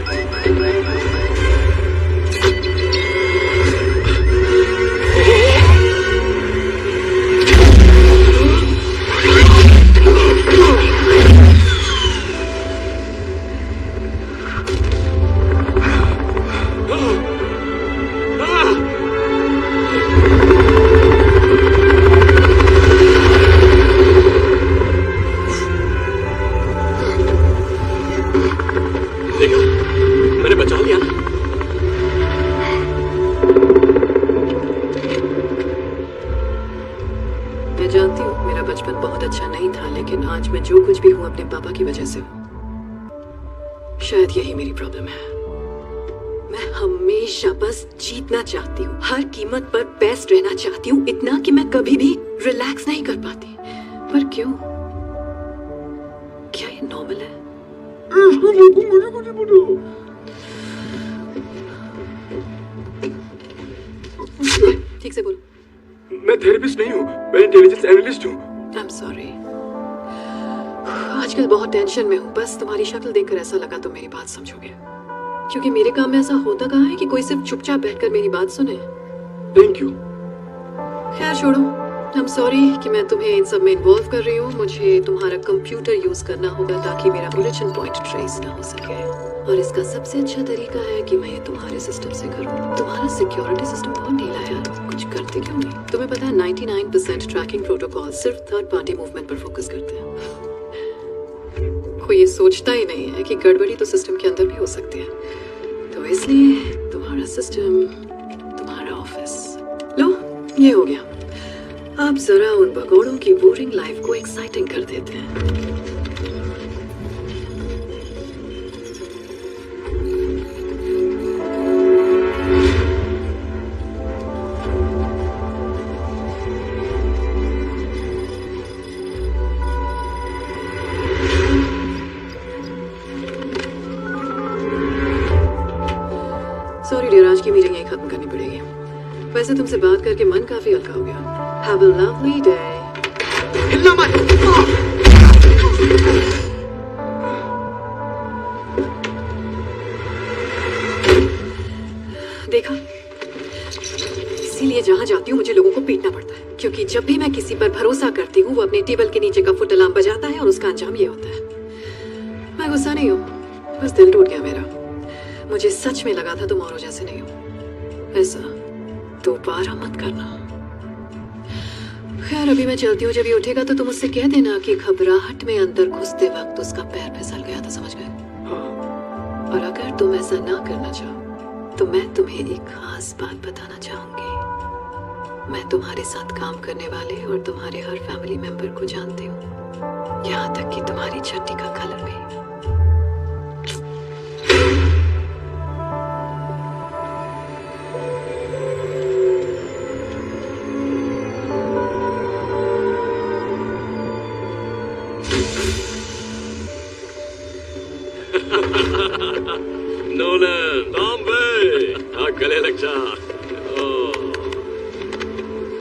मैं जानती हूँ मेरा बचपन बहुत अच्छा नहीं था, लेकिन आज मैं जो कुछ भी हूँ अपने पापा की वजह से हूँ। शायद यही मेरी प्रॉब्लम है। मैं हमेशा बस जीतना चाहती हूँ, हर कीमत पर बेस्ट रहना चाहती हूँ, इतना कि मैं कभी भी रिलैक्स नहीं कर पाती। पर क्यों? क्या ये नॉर्मल है? ठीक से बोलो। मैं थेरेपिस्ट नहीं हूँ, मैं इंटेलिजेंस एनालिस्ट हूँ। I am sorry. आजकल बहुत टेंशन में हूँ। बस तुम्हारी शक्ल देखकर ऐसा लगा तो मेरी बात समझोगे, क्योंकि मेरे काम में ऐसा होता कहाँ है कि कोई सिर्फ चुपचाप बैठकर मेरी बात सुने। Thank you. खैर छोड़ो। आई एम सॉरी कि मैं तुम्हें इन सब में इन्वॉल्व कर रही हूँ। मुझे तुम्हारा कंप्यूटर यूज करना होगा ताकि मेरा ओरिजिन पॉइंट ट्रेस ना हो सके, और इसका सबसे अच्छा तरीका है कि मैं ये तुम्हारे सिस्टम से करूँ। तुम्हारा सिक्योरिटी सिस्टम बहुत ढीला है, कुछ करते क्यों नहीं? तुम्हें पता है 99% ट्रैकिंग प्रोटोकॉल सिर्फ थर्ड पार्टी मूवमेंट पर फोकस करते हैं। कोई ये सोचता ही नहीं है कि गड़बड़ी तो सिस्टम के अंदर भी हो सकती है। तो इसलिए तुम्हारा सिस्टम, तुम्हारा ऑफिस, लो ये हो गया। आप जरा उन भगोड़ों की बोरिंग लाइफ को एक्साइटिंग कर देते हैं। सॉरी डियर, आज की मीटिंग यही खत्म करनी पड़ेगी। वैसे तुमसे बात करके मन काफी हल्का हो गया। Have a lovely day. हिलना मत। देखा, इसीलिए जहां जाती हूँ मुझे लोगों को पीटना पड़ता है, क्योंकि जब भी मैं किसी पर भरोसा करती हूँ वो अपने टेबल के नीचे का फुट अलार्म बजाता है और उसका अंजाम ये होता है। मैं गुस्सा नहीं हूँ, बस दिल टूट गया मेरा। मुझे सच में लगा था तुम औरों जैसे नहीं हो। ऐसा दोबारा मत करना। खैर अभी मैं चलती हूँ। जब ये उठेगा तो तुम उससे कह देना कि घबराहट में अंदर घुसते वक्त उसका पैर फिसल गया था, समझ गए? और अगर तुम ऐसा ना करना चाहो तो मैं तुम्हें एक खास बात बताना चाहूंगी। मैं तुम्हारे साथ काम करने वाले और तुम्हारे हर फैमिली मेंबर को जानती हूँ, यहाँ तक कि तुम्हारी छट्टी का कलर भी। नोलन, बॉम्बे, गले लग जा।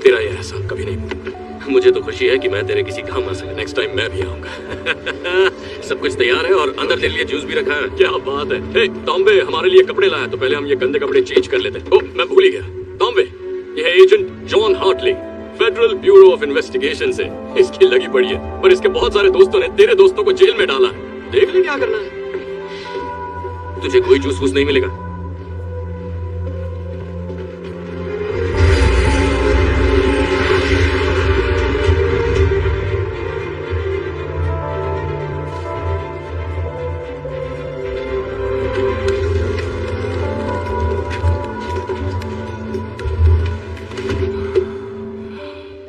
तेरा ये एहसान कभी नहीं भूलूंगा। मुझे तो खुशी है कि मैं तेरे किसी काम आ सका। नेक्स्ट टाइम मैं भी आऊंगा। सब कुछ तैयार है और अंदर तेरे लिए जूस भी रखा है। क्या बात है। हे टॉम्बे, हमारे लिए कपड़े लाया, तो पहले हम ये गंदे कपड़े चेंज कर लेते। ओह, मैं भूल ही गया। टॉम्बे, ये है agent John Hartley, Federal Bureau of Investigation से। इसकी लगी पड़ी है, पर इसके बहुत सारे दोस्तों ने तेरे दोस्तों को जेल में डाला है। देख ले क्या करना है। तुझे कोई जूस वूस नहीं मिलेगा।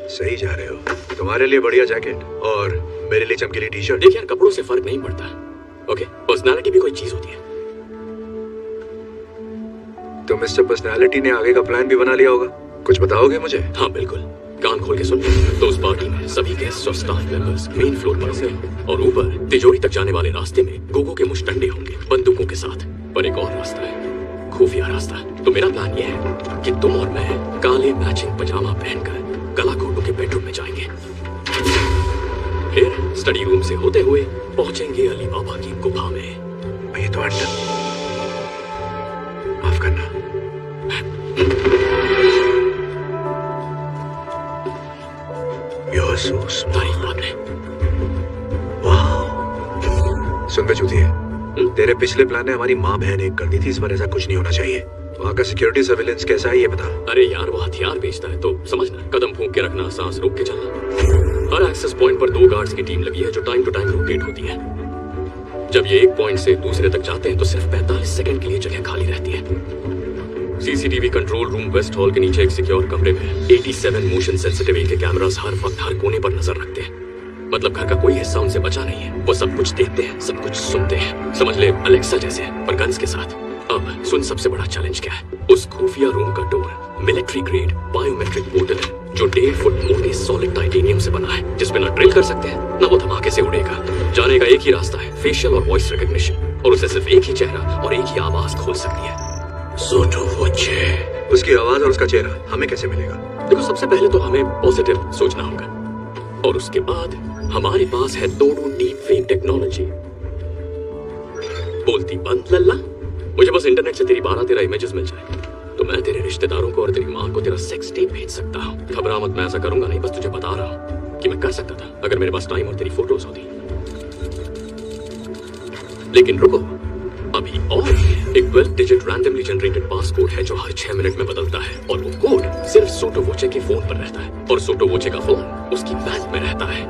सही जा रहे हो। तुम्हारे लिए बढ़िया जैकेट और मेरे लिए चमकीली टी शर्ट। देख यार, कपड़ों से फर्क नहीं पड़ता। ओके, पर्सनालिटी भी कोई चीज होती है। तो मिस्टर पर्सनालिटी ने आगे का प्लान भी बना लिया होगा, कुछ बताओगे मुझे? हाँ बिल्कुल, कान खोल के सुन। तो उस पार्टी में सभी गेस्ट और स्टाफ मेंबर्स मेन फ्लोर पर होंगे, और ऊपर तिजोरी तक जाने वाले रास्ते में गोगो के मुश्तंडे होंगे बंदूकों के साथ। पर एक और रास्ता है, खुफिया रास्ता। तो मेरा प्लान ये है कि तुम और मैं काले मैचिंग पजामा पहनकर गला घोटू के बेडरूम में जाएंगे, फिर स्टडी रूम से होते हुए पहुंचेंगे अली बाबा की गुफा में। ये तो अंडा, माफ करना। You're so smart. तारीफ बात है। सुन बे चूतिए, तेरे पिछले प्लान ने हमारी माँ बहन एक कर दी थी, इस बार ऐसा कुछ नहीं होना चाहिए। वहाँ का सिक्योरिटी सर्विलेंस कैसा है ये बता। अरे यार वो हथियार बेचता है तो समझना, कदम फूंक के रखना, सांस रोक के चलना। हर एक्सेस पॉइंट पर 2 गार्ड्स की टीम लगी है जो टाइम टू टाइम रोटेट होती है। जब ये एक पॉइंट से दूसरे तक जाते हैं तो सिर्फ 45 सेकंड के लिए जगह खाली रहती है। CCTV control room west hall के नीचे एक सिक्योर कमरे में 87 मोशन सेंसिटिव के कैमरास हर वक्त हर कोने पर नजर रखते हैं। मतलब घर का कोई हिस्सा उनसे बचा नहीं है। वो सब कुछ देखते हैं, सब कुछ सुनते हैं। समझ ले अलेक्सा जैसे, पर गन्स के साथ। अब सुन सबसे बड़ा चैलेंज क्या है। उस खुफिया रूम का door military grade biometric portal है जो 1.5 फुट मोटे सॉलिड टाइटेनियम से बना है, जिसमें ना ड्रिल कर सकते हैं ना वो धमाके से उड़ेगा। जाने का एक ही रास्ता है, फेशियल और वॉइस रिकॉग्निशन, और उसे सिर्फ एक ही चेहरा और एक ही आवाज खोल सकती है, सोटो वोचे। उसकी आवाज और उसका चेहरा हमें कैसे मिलेगा? देखो सबसे पहले तो हमें पॉजिटिव सोचना होगा, और उसके बाद हमारे पास है दोनों डीप फेक टेक्नोलॉजी। बोलती बंद लल्ला, मुझे बस इंटरनेट से तेरी 12-13 इमेजेस मिल जाए तो मैं तेरे रिश्तेदारों को और तेरी माँ को तेरा सेक्स टेप भेज सकता हूँ। घबरा मत, मैं ऐसा करूंगा नहीं, बस तुझे बता रहा हूँ कि मैं कर सकता था अगर मेरे पास टाइम और तेरी फोटोज होती। लेकिन रुको, अभी और एक 12 डिजिट रैंडमली जनरेटेड पास कोड है जो हर 6 मिनट में बदलता है, और वो कोड सिर्फ सोटो वोचे के फोन पर रहता है, और सोटो वोचे का फोन उसकी बैंक में रहता है।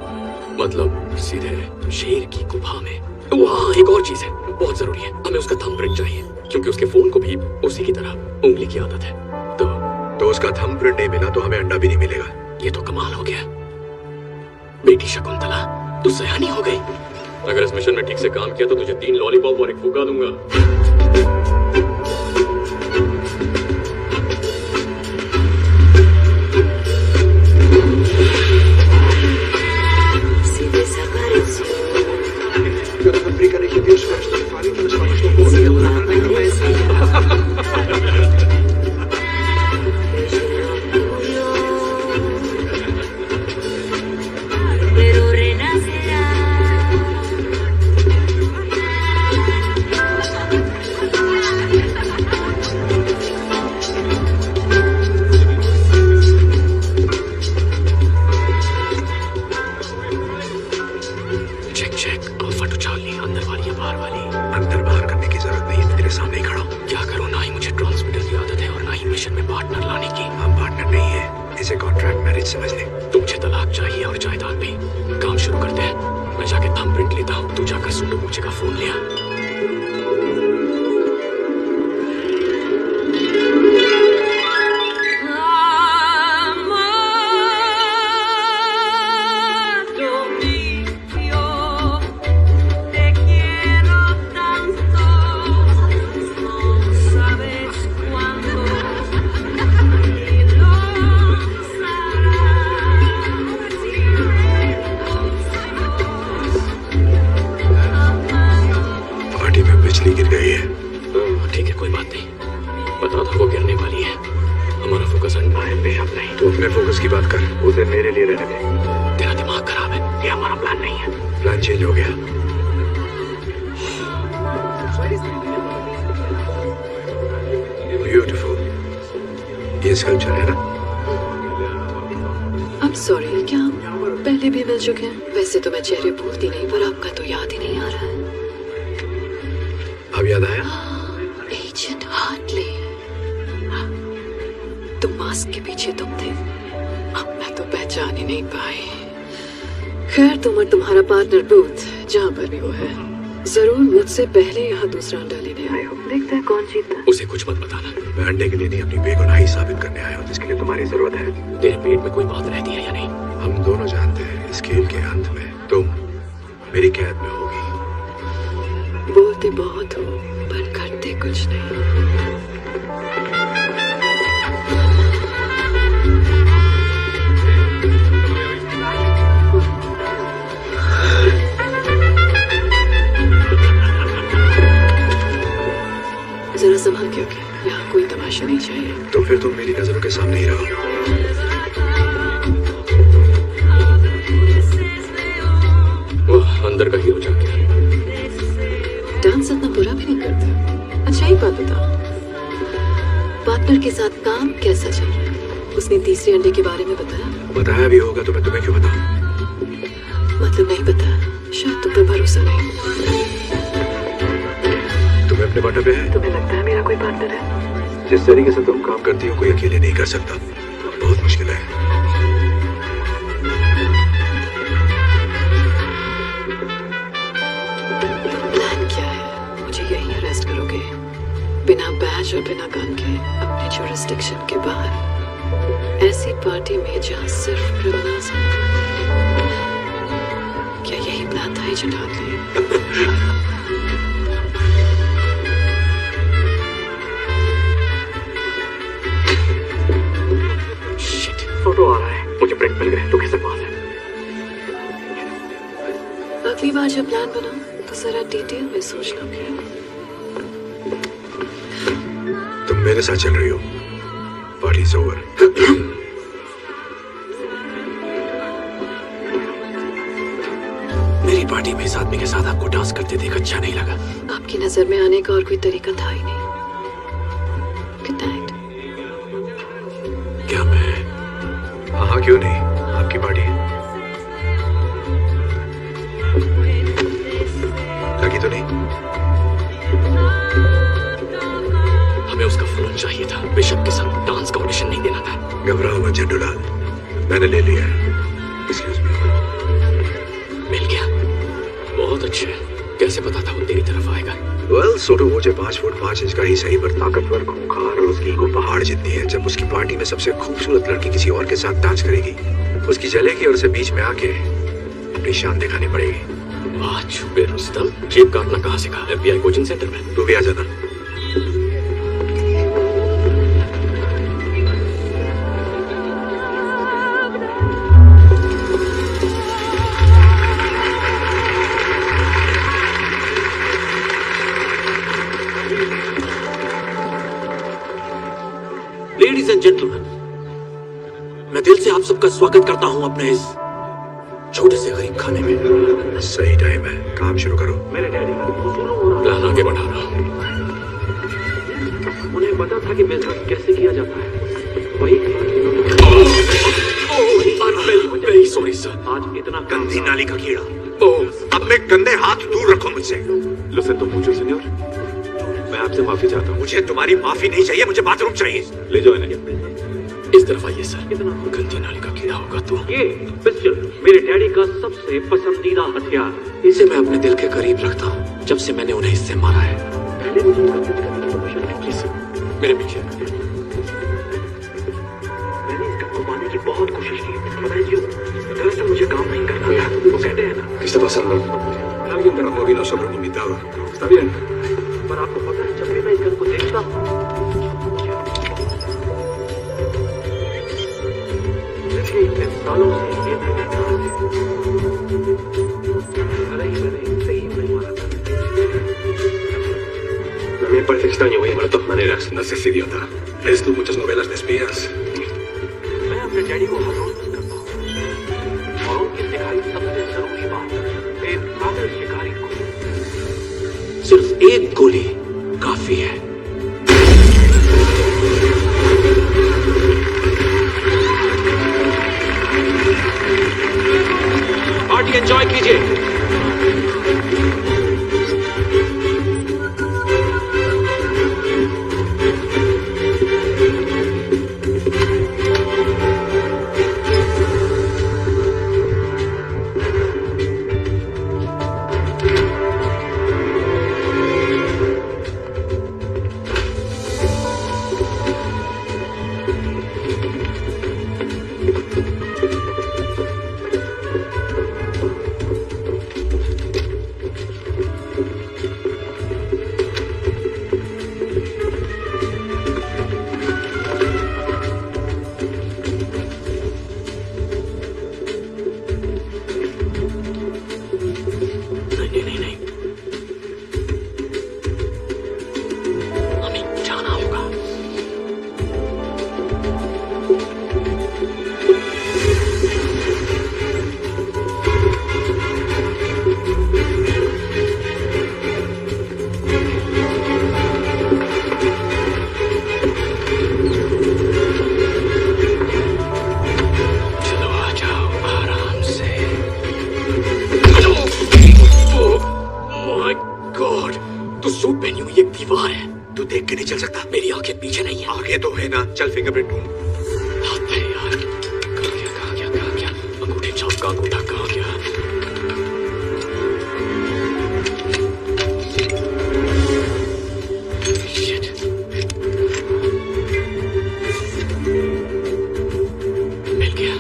मतलब सीधे शेर की गुफा में। वहाँ एक और चीज है, बहुत जरूरी है, हमें उसका थंबप्रिंट चाहिए क्योंकि उसके फोन को भी उसी की तरह उंगली की आदत है। तो उसका थंबप्रिंट नहीं मिला तो हमें अंडा भी नहीं मिलेगा। ये तो कमाल हो गया। बेटी शकुंतला, तू सयानी हो गई। अगर इस मिशन में ठीक से काम किया तो तुझे 3 लॉलीपॉप और 1 फुग्गा दूंगा। वैसे तो मैं चेहरे भूलती नहीं, पर आपका तो याद ही नहीं आ रहा है। अब याद आया? एजेंट हार्टली, तुम मास्क के पीछे तुम थे। अब मैं तो पहचान ही नहीं पाई। खैर, तुम और तुम्हारा पार्टनर बूथ जहाँ पर भी वो है, जरूर मुझसे पहले यहाँ दूसरा अंडा लेने आए हो। देखते हैं कौन जीतता। उसे कुछ मत बताना। मैं अंडे के लिए नहीं, अपनी बेगुनाही साबित करने आया हूँ, जिसके लिए तुम्हारी जरूरत है। तेरे पेट में कोई बात रहती है या नहीं? हम दोनों जानते हैं इस खेल के अंत में तुम मेरी कैद में होगी। बोलते बहुत हो पर करते कुछ नहीं। जरा संभाल के, ओके? काम नहीं रहा। वो अंदर का हीरो जाके डांस इतना बुरा भी नहीं करता। अच्छा एक बात बता, पार्टनर के साथ काम कैसा चल रहा है? उसने तीसरे अंडे के बारे में बताया? बताया भी होगा तो मैं तुम्हें क्यों बताऊं? मतलब नहीं बताया, शायद तुम पर भरोसा नहीं। तुम्हें अपने पार्टनर पे है? तुम्हें लगता है मेरा कोई पार्टनर है? जिस तरीके से तुम काम करती हो कोई अकेले नहीं कर सकता, बहुत मुश्किल है। प्लान क्या है? मुझे यहीं अरेस्ट करोगे बिना बैज और बिना गन के अपने जुरिस्डिक्शन के बाहर, ऐसी पार्टी में जहां सिर्फ क्रिमिनल्स हैं? क्या यही प्लान था एजेंट हार्टली? शिट, फोटो आ रहा है। मुझे प्रिंट मिल गए तो कैसे पास है? अगली बार जब प्लान बनाओ तो जरा डिटेल में सोचना। तुम मेरे साथ चल रही हो, पार्टी इज ओवर। मेरी पार्टी में इस आदमी के साथ आपको डांस करते देख अच्छा नहीं लगा। आपकी नजर में आने का और कोई तरीका था ही नहीं। Good night. क्या मैं? हाँ क्यों नहीं, आपकी पार्टी है। लगी तो नहीं? हमें उसका फोन चाहिए था। बिशप के साथ डांस का ऑडिशन नहीं देना था। घबराओ मत जनरल, मैंने ले लिया है। Excuse me. मिल गया, बहुत अच्छे। कैसे पता था वो तेरी तरफ आएगा? वेल सोटो मुझे 5 फुट 5 इंच का ही सही पर ताकतवर, खूंखार और उसकी ईगो पहाड़ जितनी है। जब उसकी पार्टी में सबसे खूबसूरत लड़की किसी और के साथ डांस करेगी, उसकी जलेगी और उसे बीच में आके अपनी शान दिखानी पड़ेगी। वाह छुपे रुस्तम, जेब काटना कहाँ सीखा? FBI कोचिंग सेंटर में। तू भी आ जाना। लेडीज एंड जेंटलमैन, मैं दिल से आप सबका स्वागत करता हूं अपने इस छोटे से गरीब खाने में। सही टाइम है, काम शुरू करो। मेरे डैडी प्लान आगे बढ़ा रहा हूँ। उन्हें पता था कि बिजनेस कैसे किया जाता है। वही वेरी सॉरी सर। आज इतना गंदी नाली का कीड़ा, ओह अपने गंदे हाथ दूर रखो मुझसे। लुसेंटो मुझे सीनियर, मैं आपसे माफी चाहता हूँ। मुझे तुम्हारी माफी नहीं चाहिए, मुझे बाथरूम चाहिए। ले जाओ इन्हें। इस तरफ आइए सर। गंदी नाली का कीड़ा होगा तो। ये पिस्टल मेरे डैडी का सबसे पसंदीदा हथियार। इसे मैं अपने दिल के करीब रखता हूँ जब से मैंने उन्हें इससे मारा है। पहले मुझे इसका यूज करने की परमिशन नहीं थी सर। मेरे पीछे। मैंने इसका घुमाने की बहुत कोशिश की, पता है क्यों? दरअसल मुझे काम नहीं करना था। वो कहते हैं ना, ¿Qué está pasando? Alguien derramó vino sobre un invitado. Está bien. पर आपको पता है जब भी मैं इस गन को देखता हूँ, पिछले इतने सालों से ये मैंने कहा है। मैंने सही नहीं मारा था। Me parece extraño, voy a llamar de todas maneras. No seas idiota. ¿Lees tú muchas novelas de espías? मैं अपने डैडी को हर रोज मिस करता हूँ और उनकी सिखाई सबसे जरूरी बात, एक काबिल शिकारी को सिर्फ एक गोली काफी है। पार्टी एंजॉय कीजिए। देख के नहीं चल सकता? मेरी आंखें पीछे नहीं है। आगे तो है ना। चल फिंगरप्रिंट ढूंढ। हाथ है यार। कहाँ गया? अंगूठे छाप का अंगूठा कहाँ गया? Shit. मिल गया।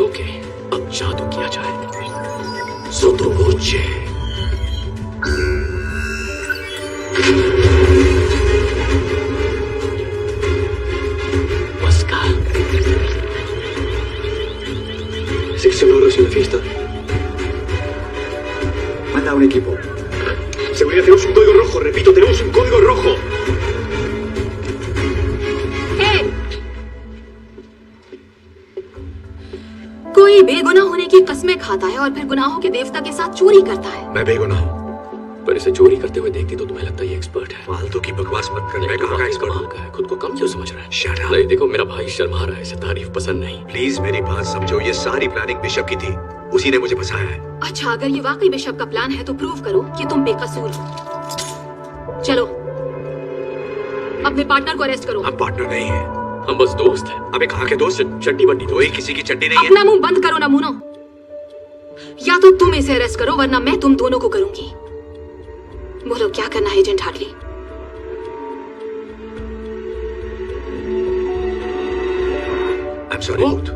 ओके, अब जादू किया जाए। सोत्रोगोचे। Pascal. 16 euros en la fiesta. Manda un equipo. Seguridad, tenemos un código rojo. Repito, tenemos un código rojo. कोई बेगुनाह होने की कस्में खाता है और फिर गुनाहों के देवता के साथ चोरी करता है। मैं बेगुनाह हूँ। पर इसे चोरी करते हुए देखती तो तुम्हें लगता है ये एक्सपर्ट है। फालतू की बकवास मत कर। मैं कहाँ का एक्सपर्ट हूँ? का है, खुद को कम क्यों समझ रहा है? Shut up. नहीं, देखो मेरा भाई शर्मा रहा है, इसे तारीफ पसंद नहीं। प्लीज मेरी बात समझो। ये सारी प्लानिंग बिशप की थी। उसी ने मुझे फंसाया है। अच्छा, अगर ये वाकई बिशप का प्लान है तो प्रूव करो कि तुम बेकसूर हो। चलो, अपने पार्टनर को अरेस्ट करो। हम पार्टनर नहीं है। हम बस दोस्त हैं। अबे कहाँ के दोस्त? चड्डी बड्डी कोई किसी की चड्डी नहीं है। अपना मुंह बंद करो नमूनो। या तो तुम इसे अरेस्ट करो वरना मैं तुम दोनों को करूंगी। बोलो क्या करना है agent Hartley? I'm sorry, Ruth.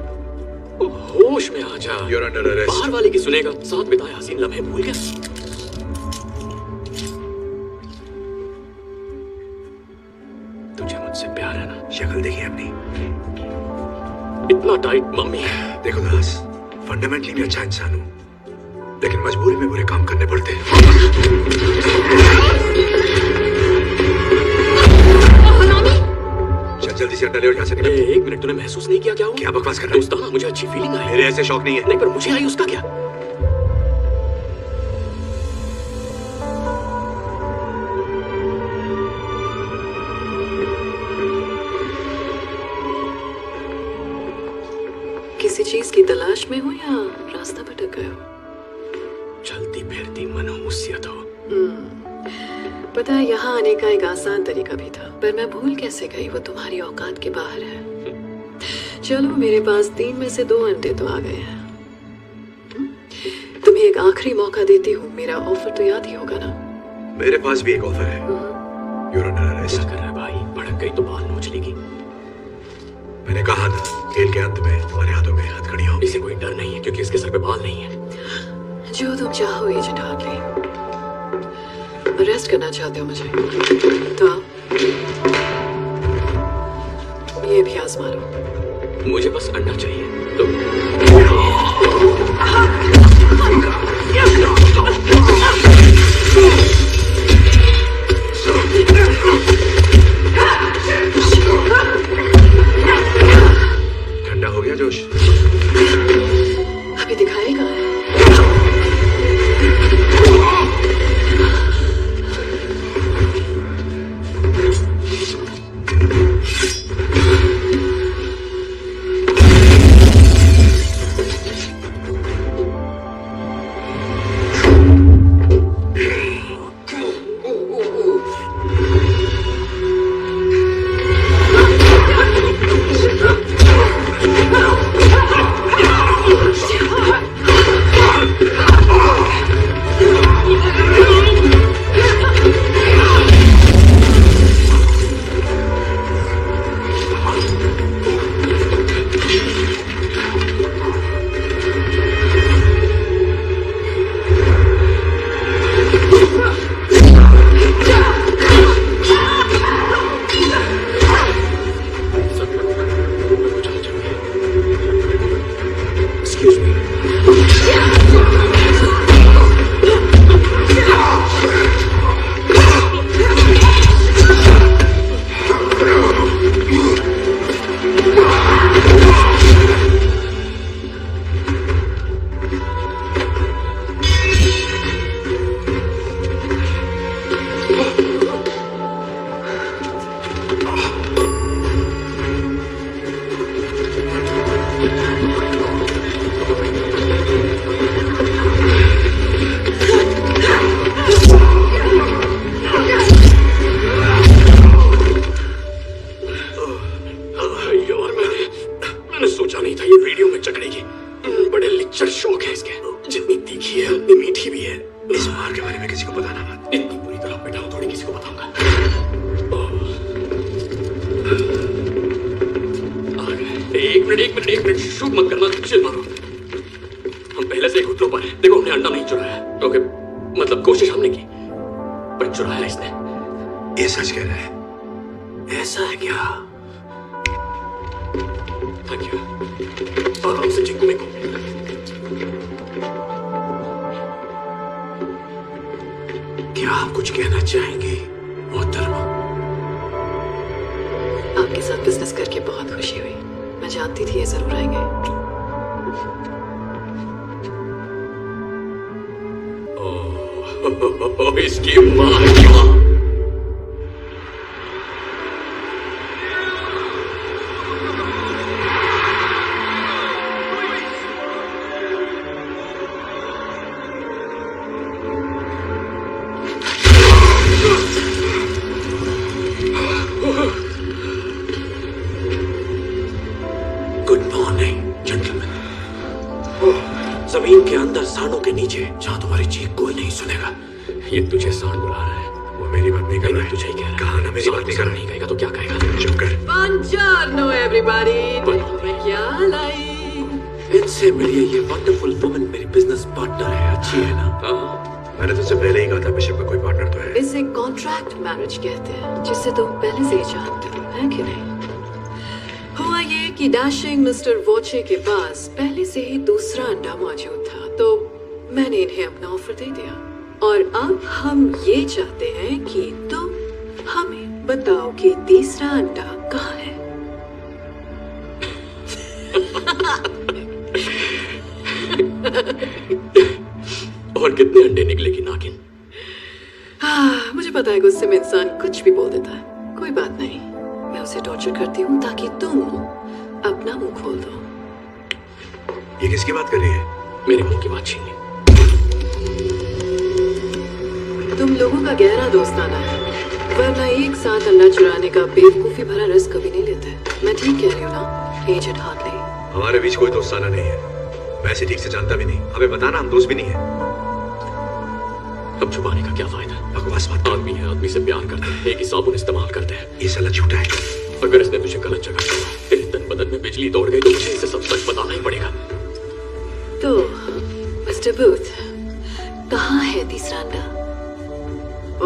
होश में आ जा। You're under arrest. बाहर वाले की सुनेगा। साथ बिताए हसीन लम्हे भूल गया। तुझे मुझसे प्यार है ना? शक्ल देखी अपनी। इतना टाइट मम्मी। देखो दास, फंडामेंटली मैं अच्छा इंसान हूँ, लेकिन मजबूरी में बुरे काम करने पड़ते हैं। चल जल्दी से अंडा ले और यहाँ से निकल। एक मिनट, तूने महसूस नहीं किया क्या हुआ? क्या बकवास कर रहा है? दोस्ताना मुझे अच्छी फीलिंग आई। मेरे ऐसे शौक नहीं है। नहीं, पर मुझे आई, उसका क्या? किसी चीज की तलाश में हो या रास्ता भटक गए हो? चलती फिरती मनहूसियत हो। पता है, यहाँ आने का एक आसान तरीका भी था, पर मैं भूल कैसे गई, वो तुम्हारी औकात के बाहर है। चलो, मेरे पास 3 में से 2 अंडे तो आ गए हैं। तुम्हें एक आखिरी मौका देती हूँ। मेरा ऑफर तो याद ही होगा ना? मेरे पास भी एक ऑफर है। You're under arrest. क्या कर रहा है भाई? भड़क गई तो बाल नोच लेगी। मैंने कहा था, खेल के अंत में तुम्हारे हाथों में हथकड़ी होगी। इसे कोई डर नहीं है क्योंकि इसके सर पे बाल नहीं है। जो तुम चाहो एजेंट हार्टली। अरेस्ट करना चाहते हो मुझे? तो आओ। ये भी आजमा लो। मुझे बस अंडा चाहिए तो। ठंडा हो गया जोश? अभी दिखाएगा। जितनी तीखी है उतनी मीठी भी है। इस मार के बारे में किसी को बताना मत। इतनी बुरी तरह पिटाऊं थोड़ी किसी को बताऊंगा। आ गए। एक मिनट शूट मत करना, चिल मारो। हम पहले से ही घुटनों पर हैं। देखो हमने अंडा नहीं चुराया। ओके, मतलब कोशिश हमने की पर चुराया इसने। ये सच कह रहा है? ऐसा है क्या? Thank you. आराम से चिंकू मेको। क्या आप कुछ कहना चाहेंगे मोहतरमा? आपके साथ बिजनेस करके बहुत खुशी हुई। मैं जानती थी ये जरूर आएंगे। इसकी मां क्या? Good morning gentleman. जमीन के अंदर सांडों के नीचे जहां तुम्हारी चीख कोई नहीं सुनेगा। ये तुझे सांड बुला रहा है। वो मेरी बात नहीं कर रहा है। तुझे ही कह रहा है। कहा ना मेरी बात नहीं कर रहा। नहीं कहेगा तो क्या कहेगा? चुप कर। Buongiorno everybody। मैं क्या लाई? इनसे मिलिए, ये वंडरफुल वुमन मेरी बिजनेस पार्टनर है। अच्छी है ना? हाँ, मैंने तुझसे पहले ही कहा था बिशप का कोई पार्टनर तो है। इसे कॉन्ट्रैक्ट मैरिज कहते हैं, जिससे तुम पहले से ही जानते हो, है कि नहीं? हुआ ये कि डैशिंग मिस्टर वॉचे के पास पहले से ही दूसरा अंडा मौजूद था, तो मैंने इन्हें अपना ऑफर दे दिया। और अब हम ये चाहते हैं कि तुम हमें बताओ कि तीसरा अंडा कहाँ है। और कितने अंडे निकलेगी नागिन? हाँ, मुझे पता है गुस्से में इंसान कुछ भी बोल देता है। कोई बात नहीं, मैं उसे टॉर्चर करती हूँ ताकि तुम अपना मुंह खोल दो। ये किसकी बात कर रही है? मेरे मुंह की बात छीन ली। तुम लोगों का गहरा दोस्ताना है, वरना एक साथ अंडा चुराने का बेवकूफी भरा रिस्क कभी नहीं लेते। मैं ठीक कह रही हूँ ना एजेंट हार्टली? हमारे बीच कोई दोस्ताना नहीं है। मैं इसे ठीक से जानता भी नहीं। हमें बताना, हम दोस्त भी नहीं है। अब छुपाने का क्या फायदा? बकवास मत कर। आदमी है, आदमी से प्यार करते हैं, एक ही साबुन इस्तेमाल करते हैं। ये साला झूठा है। अगर इसने तुझे गलत जगह छोड़ा, तेरे तन बदन में बिजली दौड़ गई तो मुझे इसे सब सच बताना ही पड़ेगा। तो मिस्टर बूथ, कहाँ है तीसरा अंडा?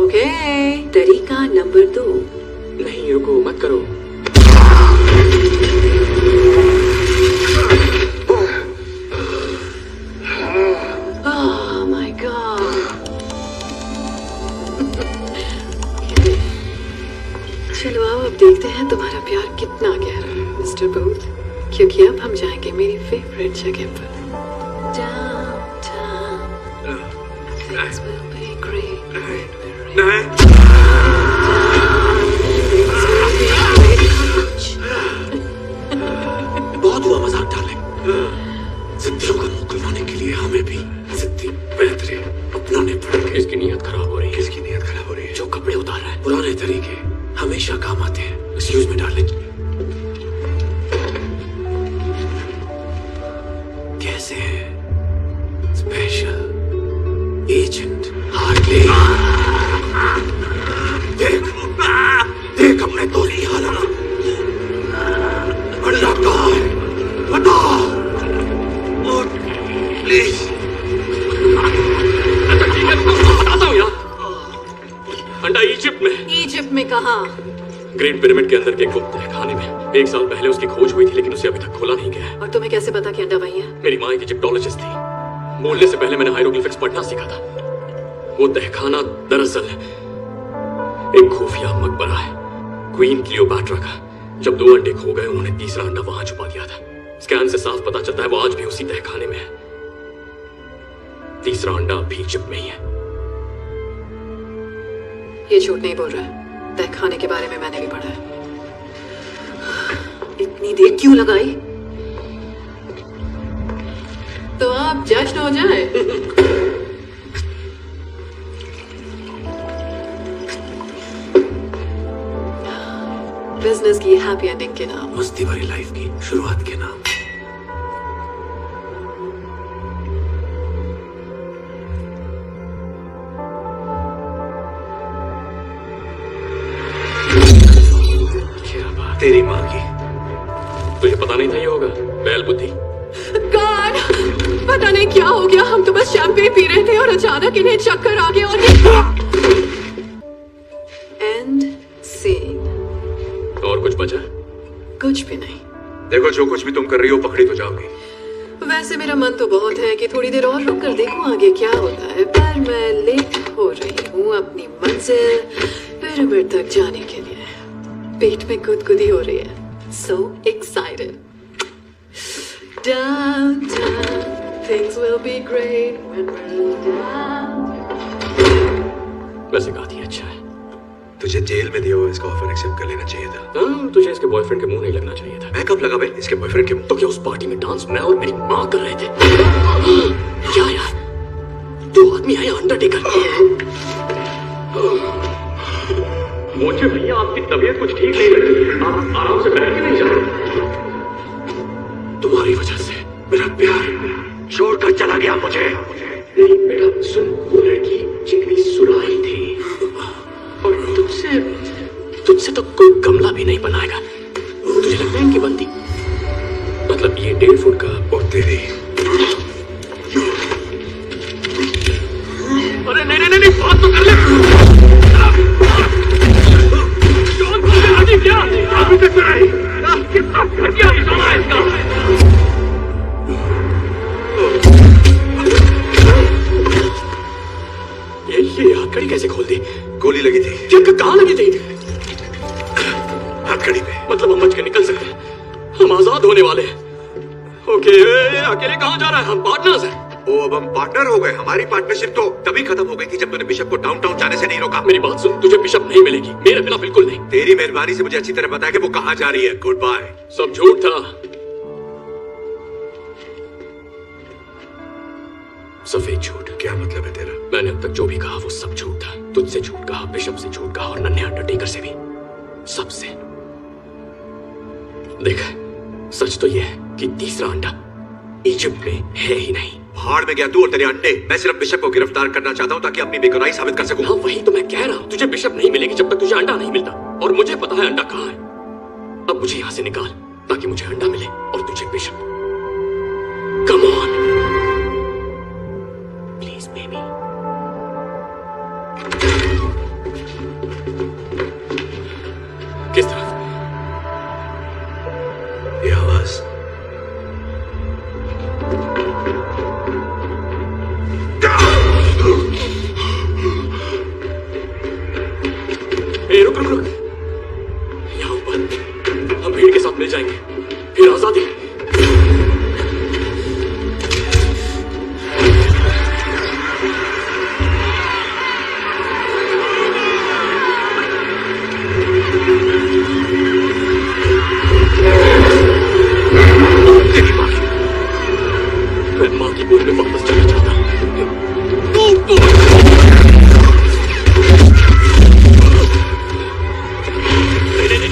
ओके, तरीका नंबर 2। नहीं रुको, मत करो। Oh my God। चलो आओ, अब देखते हैं तुम्हारा प्यार कितना गहरा है मिस्टर बूथ, क्योंकि अब हम जाएंगे मेरी फेवरेट जगह पर। Downtown, things will be great when we're नहीं। बहुत हुआ मजाक डार्लिंग। जिद्दियों का मुंह खुलवाने के लिए हमें भी जिद्दी बेहतरीन अपनाने पड़ेंगे। इसकी नीयत खराब हो रही है। किसकी नीयत खराब हो रही है? जो कपड़े उतार रहा है, पुराने तरीके हमेशा काम आते हैं। Excuse me darling. कैसे हैं स्पेशल एजेंट हार्टली? देख अपने तो की हालत। अंडा कहाँ है? बता प्लीज। ठीक है, बताता हूँ यार। अंडा इजिप्ट में। इजिप्ट में कहाँ? ग्रेट पिरामिड के अंदर के गुप्त खाने में। 1 साल पहले उसकी खोज हुई थी, लेकिन उसे अभी तक खोला नहीं गया है। और तुम्हें कैसे पता कि अंडा वही है? मेरी माँ एक इजिप्टोलॉजिस्ट थी। बोलने से पहले मैंने हाइरोग्लिफिक्स पढ़ना सीखा था। वो तहखाना दरअसल एक खुफिया मकबरा है, क्वीन क्लियोपैट्रा का। जब 2 अंडे खो गए, उन्होंने तीसरा अंडा वहां छुपा दिया था। स्कैन से साफ पता चलता है वो आज भी उसी तहखाने में है। तीसरा अंडा अभी इजिप्ट में ही है। ये झूठ नहीं बोल रहा है। तहखाने के बारे में मैंने भी पढ़ा है। इतनी देर क्यों लगाई? तो आप जज हो जाए। बिजनेस की हैप्पी एंडिंग के नाम, मस्ती भरी लाइफ की शुरुआत के नाम। तेरी माँ की। तुझे पता नहीं था ये होगा? बैल बुद्धि। गॉड, पता नहीं क्या हो गया, हम तो बस शैंपेन पी रहे थे और अचानक इन्हें चक्कर आ गया और एंड सीन। और कुछ बचा? कुछ भी नहीं। देखो, जो कुछ भी तुम कर रही हो पकड़ी तो जाओगी। वैसे मेरा मन तो बहुत है कि थोड़ी देर और रुक कर देखूं आगे क्या होता है, पर मैं लेट हो रही हूँ अपनी मंजिल पिरामिड तक जाने के लिए। पेट में गुदगुदी हो रही है। So excited. Downtown, things will be great when we're down. वैसे गाती अच्छा है। तुझे जेल में दिया हुआ इसका ऑफर एक्सेप्ट कर लेना चाहिए था। तुझे इसके बॉयफ्रेंड के मुंह नहीं लगना चाहिए था। मैं कब लगा बे इसके बॉयफ्रेंड के मुंह? तो क्या उस पार्टी में डांस मैं और मेरी माँ कर रहे थे? क्या यार, दो आदमी आया अंडरटेकर। मुझे भैया आपकी तबीयत कुछ ठीक नहीं लग रही है, आप आराम से बैठ के नहीं जा रहे। तुम्हारी वजह से मेरा प्यार छोड़कर चला गया मुझे। नहीं बेटा सुन, वो लड़की चिकनी सुराही थी और तुझसे तो कोई गमला भी नहीं बनाएगा। तुझे लगता है इनकी बनती? मतलब ये 1.5 फुट का और तेरी। अरे नहीं बात तो कर ले। क्या अभी तक नहीं, कितना घटिया निशाना है इसका। ये हथकड़ी कैसे खोल दी? गोली लगी थी। कहाँ लगी थी? हथकड़ी पे। मतलब हम बच के निकल सकते हैं, हम आजाद होने वाले हैं। ओके, अकेले कहाँ जा रहा है? हम पार्टनर्स हैं। ओ, अब हम पार्टनर हो गए। हमारी पार्टनरशिप तो तभी खत्म हो गई थी जब तूने बिशप को डाउनटाउन जाने से नहीं रोका। मेरी बात सुन, तुझे बिशप नहीं मिलेगी, मेरे बिना बिल्कुल नहीं। तेरी मेहरबानी से मुझे अच्छी तरह पता है कि वो कहाँ जा रही है। Goodbye. सब झूठ था। सफेद झूठ। क्या मतलब है तेरा? मैंने अब तक जो भी कहा वो सब झूठ था। तुझसे झूठ कहा, बिशप से झूठ कहा और नन्हे अंडरटेकर से भी, सबसे। देख, सच तो यह है कि तीसरा अंडा इजिप्ट में है ही नहीं। भाड़ में गया तू और तेरे अंडे। मैं सिर्फ बिशप को गिरफ्तार करना चाहता हूँ ताकि अपनी बेगुनाही साबित कर सकूं। हाँ, वही तो मैं कह रहा हूँ। तुझे बिशप नहीं मिलेगी जब तक तुझे अंडा नहीं मिलता, और मुझे पता है अंडा कहाँ है। अब मुझे यहाँ से निकाल ताकि मुझे अंडा मिले और तुझे bishop. Come on please baby. किस तरफ? ये आवाज। रुक। यहाँ ऊपर हम भीड़ के साथ मिल जाएंगे, फिर आजादी। मैं माँ की गोद में वापस जाना चाहता हूँ।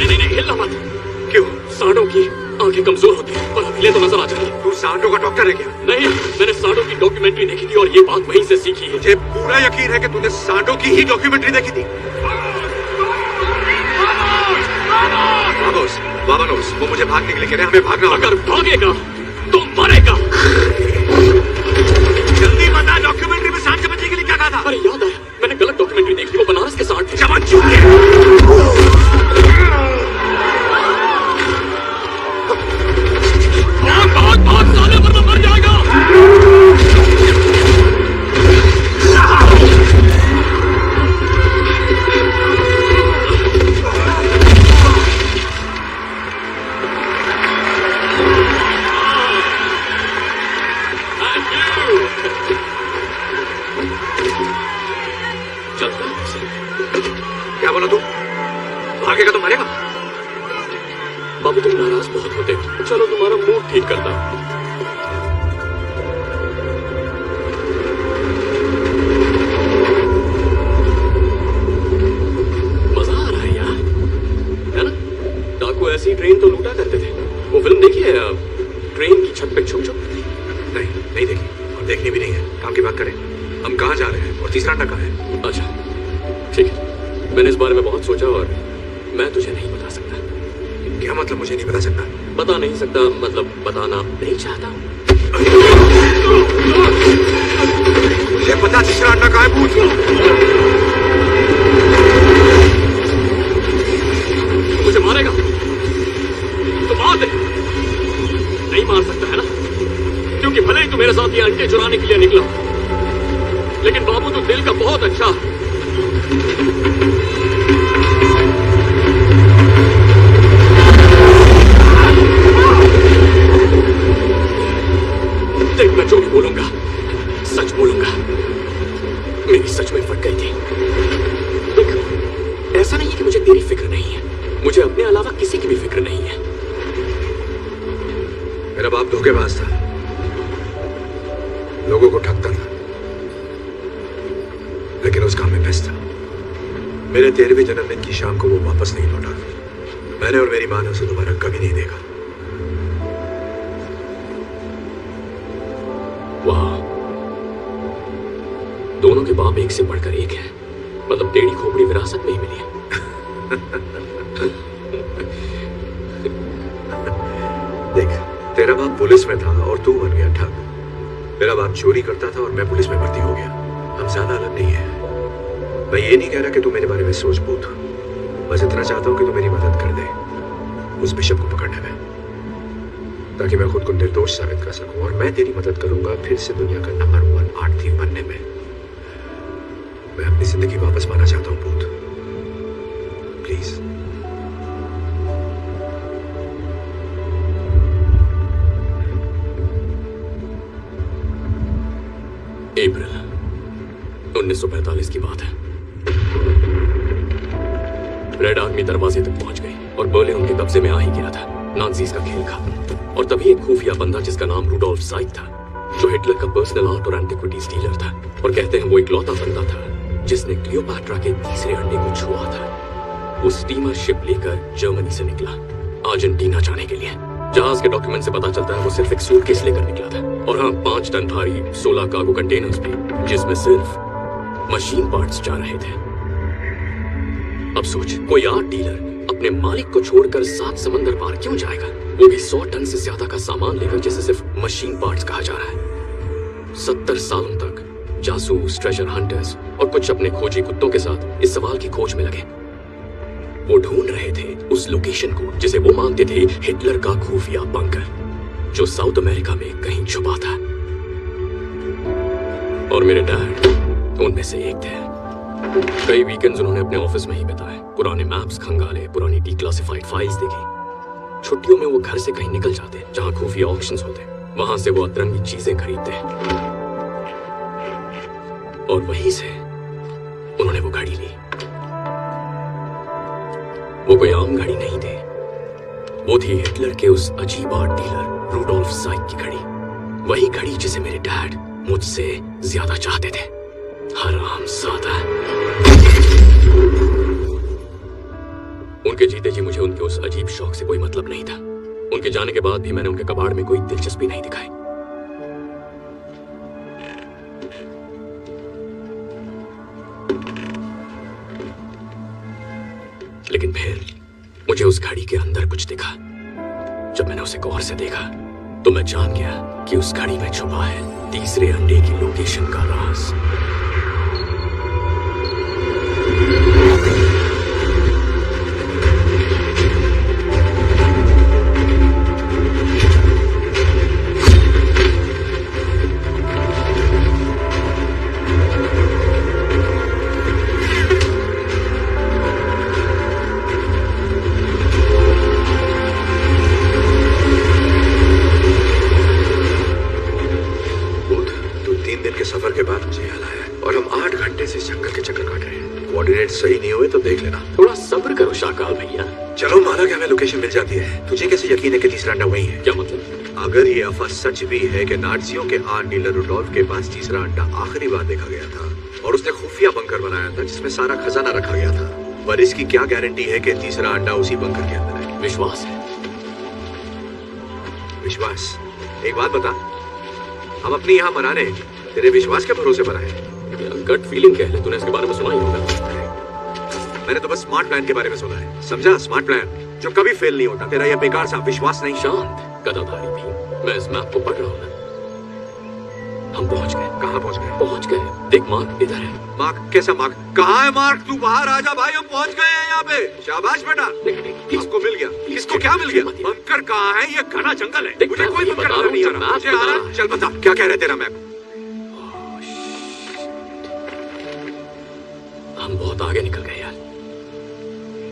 नहीं, हिलना मत। क्यों? सांडों की आंखें कमजोर होती हैं और हिले तो नजर आ जाती है। तू सांडों का डॉक्टर है क्या? नहीं, मैंने सांडों की डॉक्यूमेंट्री देखी थी और ये बात वहीं से सीखी है। मुझे पूरा यकीन है कि तूने सांडों की ही डॉक्यूमेंट्री देखी थी। वामोस, वो मुझे भागने के लिए कह रहे हैं। हमें भागना होगा। अगर भागेगा तो मरेगा। जल्दी बता, डॉक्यूमेंट्री में सांड समझने के लिए क्या कहा था? अरे याद आया, मैंने गलत डॉक्यूमेंट्री देखी। वो बनारस के सांड थे। समझ चुके। भाग साले, वरना मर जाएगा। चलता है। क्या बोला तू? भागेगा तो मरेगा। बाबू, तुम नाराज बहुत होते हो। चलो तुम्हारा मूड ठीक करता हूं। मजा आ रहा है यार, है ना? डाकू ऐसी ट्रेन तो लूटा करते थे। वो फिल्म देखी है, ट्रेन की छत पे छुप छुप? नहीं देखी और देखनी भी नहीं है। काम की बात करें। हम कहाँ जा रहे हैं और तीसरा अंडा कहाँ है? अच्छा ठीक है, मैंने इस बारे में बहुत सोचा और मैं तुझे नहीं बता सकता। क्या मतलब मुझे नहीं बता सकता? बता नहीं सकता मतलब बताना नहीं चाहता। मुझे पता तीसरा अंडा कहाँ है भूत। मुझे मारेगा तो मार दे। नहीं मार सकता है ना, क्योंकि भले ही तू मेरे साथ ये अंडे चुराने के लिए निकला, लेकिन बाबू तू दिल का बहुत अच्छा। देख, मैं जो भी बोलूंगा सच बोलूंगा। मेरी सच में फट गई थी। देख, ऐसा नहीं है कि मुझे तेरी फिक्र नहीं है, मुझे अपने अलावा किसी की भी फिक्र नहीं है। मेरा बाप धोखेबाज था, लोगों को ठगता था, लेकिन उस काम में बेस्ट था। मेरे 13वें जन्मदिन की शाम को वो वापस नहीं लौटा। मैंने और मेरी मां ने उसे दोबारा कभी नहीं देखा। वाह, दोनों के बाप एक से बढ़कर एक है। मतलब टेढ़ी खोपड़ी विरासत में ही मिली है। देख, तेरा बाप पुलिस में था और तू बन गया ठग। मेरा बाप चोरी करता था और मैं पुलिस में भर्ती हो गया। हम ज्यादा अलग नहीं है। मैं ये नहीं कह रहा कि तू मेरे बारे में सोच पूछ। बस इतना चाहता हूं कि तू मेरी मदद कर दे उस बिशप को पकड़ने में, ताकि मैं खुद को निर्दोष साबित कर सकूं। और मैं तेरी मदद करूंगा फिर से दुनिया का नंबर 1 आर्ट थीफ बनने में। मैं अपनी जिंदगी वापस पाना चाहता हूं भूत, प्लीज। अप्रैल 1945 की बात है। रेड आर्मी दरवाजे तक पहुंच गई और बर्लिन उनके कब्जे में आ ही गया था। नाज़ीज़ का खेल खत्म। और तभी एक खुफिया बंदा जिसका नाम रूडोल्फ ज़ाइक था, जो हिटलर का पर्सनल आर्ट और एंटिक्विटीज डीलर था, और कहते हैं वो इकलौता बंदा था जिसने क्लियोपैट्रा के तीसरे अंडे को छुआ था। वो स्टीमर शिप लेकर जर्मनी से निकला अर्जेंटीना जाने के लिए। जहाज के डॉक्यूमेंट से पता चलता है वो सिर्फ एक सूटकेस लेकर निकला था। और हाँ, 5 टन भारी 16 कार्गो कंटेनर्स भी, जिसमें सिर्फ मशीन पार्ट्स जा रहे थे। अब सोच, कोई आर्ट डीलर अपने मालिक को छोड़कर 7 समंदर पार क्यों जाएगा, वो भी 100 टन से ज्यादा का सामान लेकर, जिसे सिर्फ मशीन पार्ट्स कहा जा रहा है। 70 सालों तक जासूस, ट्रेजर हंटर्स और कुछ अपने खोजी कुत्तों के साथ इस सवाल की खोज में लगे। वो ढूंढ रहे थे उस लोकेशन को जिसे वो मानते थे हिटलर का खुफिया बंकर, जो साउथ अमेरिका में कहीं छुपा था। और मेरे डैड उनमें से एक थे। कई वीकेंड्स उन्होंने अपने ऑफिस में ही बिताए, पुराने मैप्स खंगाले, पुरानी डिक्लासिफाइड फाइल्स देखी। छुट्टियों में वो घर से कहीं निकल जाते जहां खुफिया ऑक्शंस होते। वहां से वो अतरंगी चीजें खरीदते और वहीं से उन्होंने वो घड़ी ली। वो कोई आम घड़ी नहीं थी, वो थी हिटलर के उस अजीब आर्ट डीलर रूडोल्फ ज़ाइक की घड़ी। वही घड़ी जिसे मेरे डैड मुझसे ज्यादा चाहते थे। हरामजादा। उनके जीते जी मुझे उनके उस अजीब शौक से कोई मतलब नहीं था। उनके जाने के बाद भी मैंने उनके कबाड़ में कोई दिलचस्पी नहीं दिखाई। लेकिन फिर मुझे उस घड़ी के अंदर कुछ दिखा। जब मैंने उसे गौर से देखा तो मैं जान गया कि उस घड़ी में छुपा है तीसरे अंडे की लोकेशन का राज। सफर के बाद मुझे याद आया और हम 8 घंटे से चक्कर के चक्कर काट रहे हैं। कोऑर्डिनेट सही नहीं हुए तो देख लेना। थोड़ा सब्र करो शाकाल भैया। चलो माना कि हमें लोकेशन मिल जाती है, तुझे कैसे यकीन है कि तीसरा अंडा वही है? क्या मतलब? अगर ये अफवाह सच भी है कि नाज़ियों के आर्ट डीलर रूडोल्फ के पास तीसरा अंडा आखिरी बार देखा गया था और उसने खुफिया बंकर बनाया था जिसमें सारा खजाना रखा गया था, पर इसकी क्या गारंटी है कि तीसरा अंडा उसी बंकर के अंदर है? विश्वास है। विश्वास? एक बात बता, हम अपनी यहाँ मना रहे हैं, तेरे विश्वास के भरोसे पर है? गट फीलिंग कह ले, तूने इसके बारे में सुना ही होगा। मैंने तो बस स्मार्ट प्लान के बारे में सुना है, समझा? Smart plan. जो कभी फेल नहीं होता। तेरा यह बेकार सा विश्वास नहीं। शांत गदाधारी भी, मैं इस मैप को पढ़ रहा हूँ ना। हम पहुंच गए। कहाँ पहुंच गए? पहुंच गए, देख मार्क इधर है। मार्क? कैसा मार्क? कहाँ है मार्क? तू बाहर आ जा भाई, हम पहुंच गए हैं यहाँ पे। शाबाश बेटा। किसको मिल गया? किसको क्या मिल गया? बंकर कहाँ है? ये घना जंगल है, मुझे कोई बंकर नजर नहीं आ रहा। मुझे आ रहा। चल बता क्या कह रहे तेरा मैप? हम बहुत आगे निकल गए यार,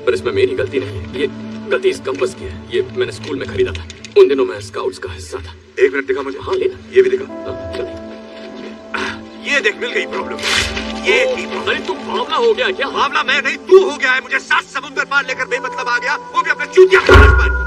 पर इसमें मेरी गलती नहीं है। ये गलती इस कंपास की है। ये मैंने स्कूल में खरीदा था, उन दिनों मैं स्काउट्स का हिस्सा था। एक मिनट दिखा मुझे। हाँ लेना। ये भी दिखा। हाँ, चल। ये देख, मिल गई प्रॉब्लम। ये थी प्रॉब्लम। अरे तू बावला हो गया क्या? मामला मैं नहीं, तू हो गया है। मुझे 7 समुंदर पार लेकर बेमतलब आ गया, वो भी अपने चूतिया कागज पर।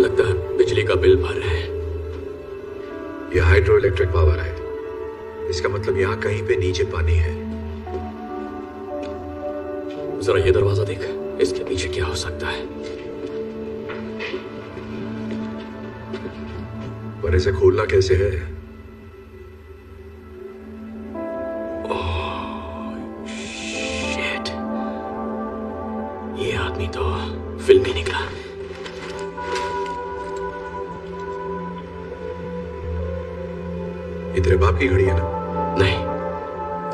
लगता है बिजली का बिल भर रहे हैं। ये हाइड्रो इलेक्ट्रिक पावर है, इसका मतलब यहाँ कहीं पे नीचे पानी है। जरा ये दरवाजा देख, इसके पीछे क्या हो सकता है? पर इसे खोलना कैसे है? शिट, ये आदमी तो फिल्मी निकला। ये तेरे बाप की घड़ी है ना? नहीं,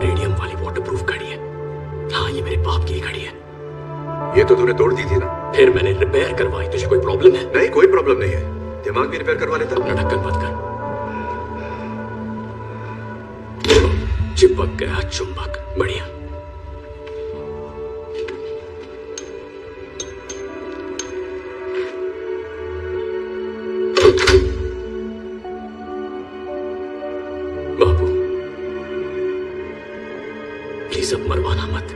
रेडियम वाली वाटरप्रूफ घड़ी है। हाँ, ये मेरे बाप की घड़ी है। ये तो तूने तोड़ दी थी ना? फिर मैंने रिपेयर करवाई। तुझे कोई प्रॉब्लम है? नहीं, कोई प्रॉब्लम नहीं है। दिमाग भी रिपेयर करवा लेता। अपना ढक्कन बंद कर। चिपक गया चुंबक। बढ़िया। बाबू प्लीज अब मरवाना मत।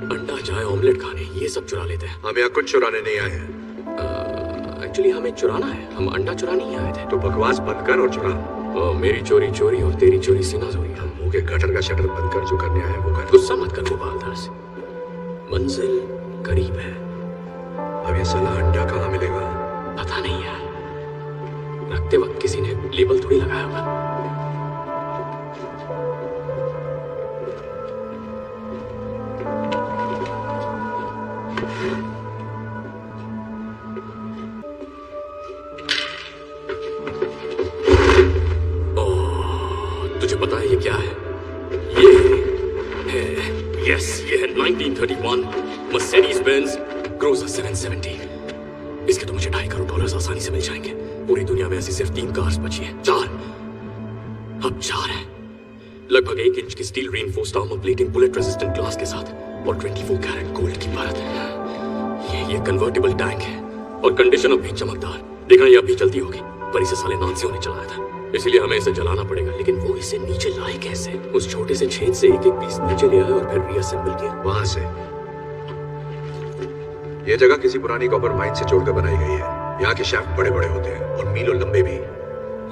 अंडा चाय ऑमलेट खाने ये सब चुरा लेते हैं। हम यहाँ कुछ चुराने नहीं आए हैं। एक्चुअली हमें चुराना है, हम अंडा चुराने ही आए थे। तो बकवास बंद कर और चुरा। मेरी चोरी चोरी और तेरी चोरी सीना चोरी। हम मुंह के गटर का शटर बंद कर, जो करने आए हैं वो कर। गुस्सा मत कर गोपालदास, मंजिल करीब है। अब ये साला अंडा कहाँ मिलेगा? पता नहीं यार, रखते वक्त किसी ने लेबल थोड़ी लगाया होगा। तुझे पता है ये क्या है? ये है, यस, ये है 1931 मर्सिडीज बेंज ग्रोजा 770। इसके तो मुझे $2.5 करोड़ आसानी से मिल जाएंगे। पूरी दुनिया में ऐसी सिर्फ 3 कार्स बची हैं। 4, अब 4 हैं। लगभग 1 इंच की steel reinforced armour plating, bullet resistant glass के साथ और 24 कैरेट गोल्ड की परत। ये कन्वर्टेबल टैंक है और कंडीशन अब भी चमकदार। देखना ये अभी जल्दी होगी, पर इसे साले नाज़ियों ने चलाया था, इसीलिए हमें इसे जलाना पड़ेगा। लेकिन वो इसे नीचे लाए कैसे? उस छोटे से छेद से एक पीस नीचे ले आए और फिर रीअसेंबल किया। वहां से। ये जगह किसी पुरानी कॉपर माइन से जोड़कर बनाई गई है। यहाँ के शाफ्ट बड़े बड़े होते हैं और मीलों लंबे भी।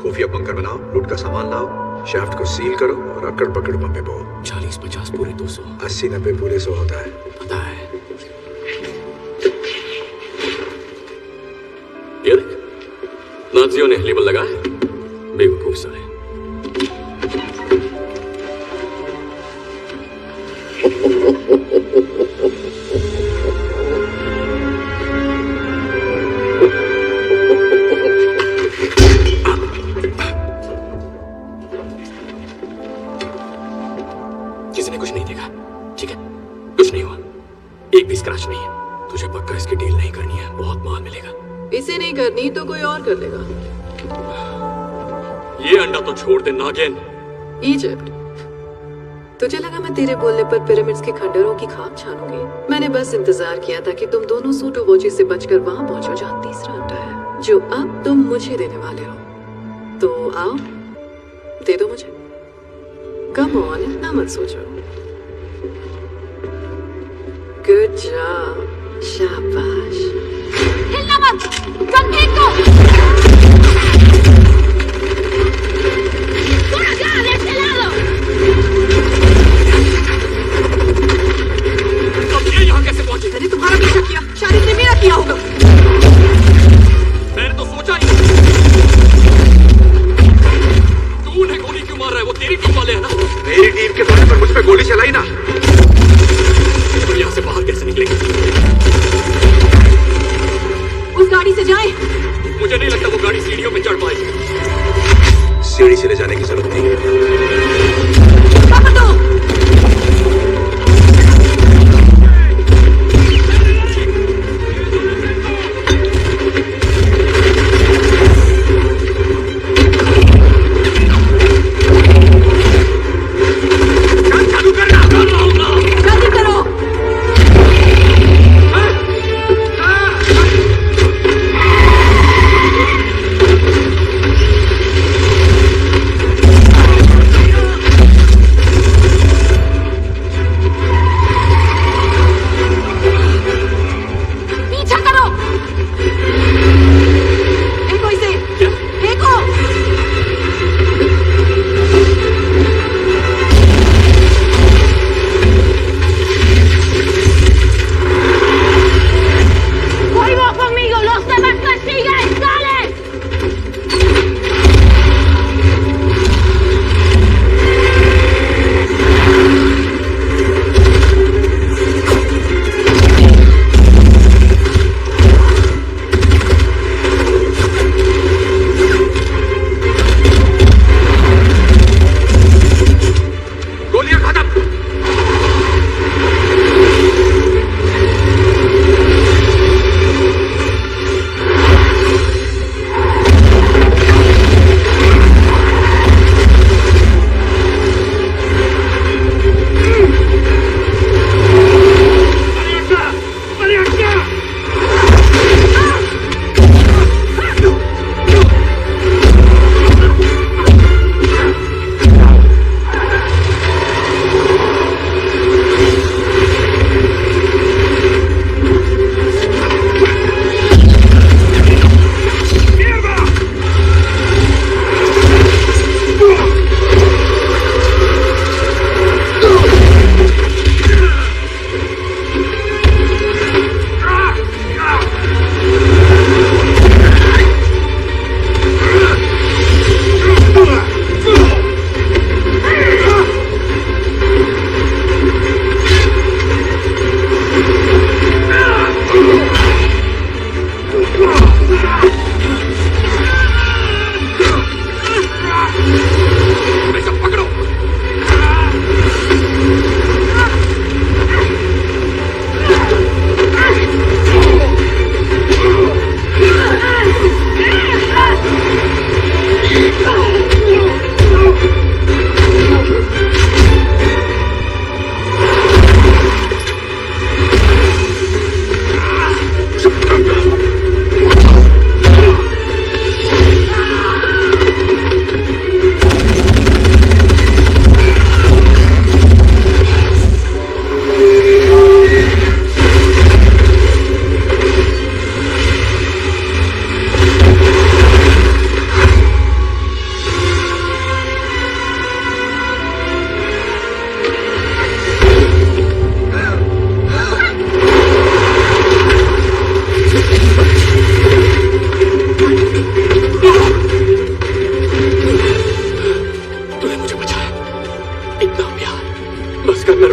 खुफिया बंकर बनाओ, लूट का सामान लाओ, शाफ्ट को सील करो और अकड़ पकड़ बम्बे बो। 40-50 पूरे 200, 80-90 पूरे 100 होता है। पता है। ये देख, नाज़ियों ने लेबल लगाया, बेवकूफ साले। किसी ने कुछ नहीं देखा, ठीक है? कुछ नहीं हुआ, एक भी स्क्रैच नहीं है। तुझे पक्का इसकी डील नहीं करनी है, बहुत माल मिलेगा। इसे नहीं करनी तो कोई और कर लेगा। ये अंडा तो छोड़ दे नागिन। इजिप्ट, तुझे लगा मैं तेरे बोलने पर पिरामिड्स के खंडरों की खाक छानूंगी? मैंने बस इंतजार किया था कि तुम दोनों सूटो वॉची से बचकर वहां पहुंचो जहां तीसरा अंडा है, जो अब तुम मुझे देने वाले हो। तो आओ, दे दो मुझे। कम ऑन, इतना मत सोचो। गुड जॉब, शाबाश। हिलना मत, गन फेंक दो। थोड़ा ध्यान से चला लो। अब ये यहाँ कैसे पहुंचे? मैंने तुम्हारा पीछा किया, शायद इसने मेरा किया होगा। मैंने तो सोचा ही। तू उन्हें गोली क्यों मार रहा है? वो तेरी टीम वाले हैं ना? मेरी टीम के बारे पर मुझ पे गोली चलाई ना। तो यहाँ से बाहर कैसे निकलेंगे? उस गाड़ी से जाएं।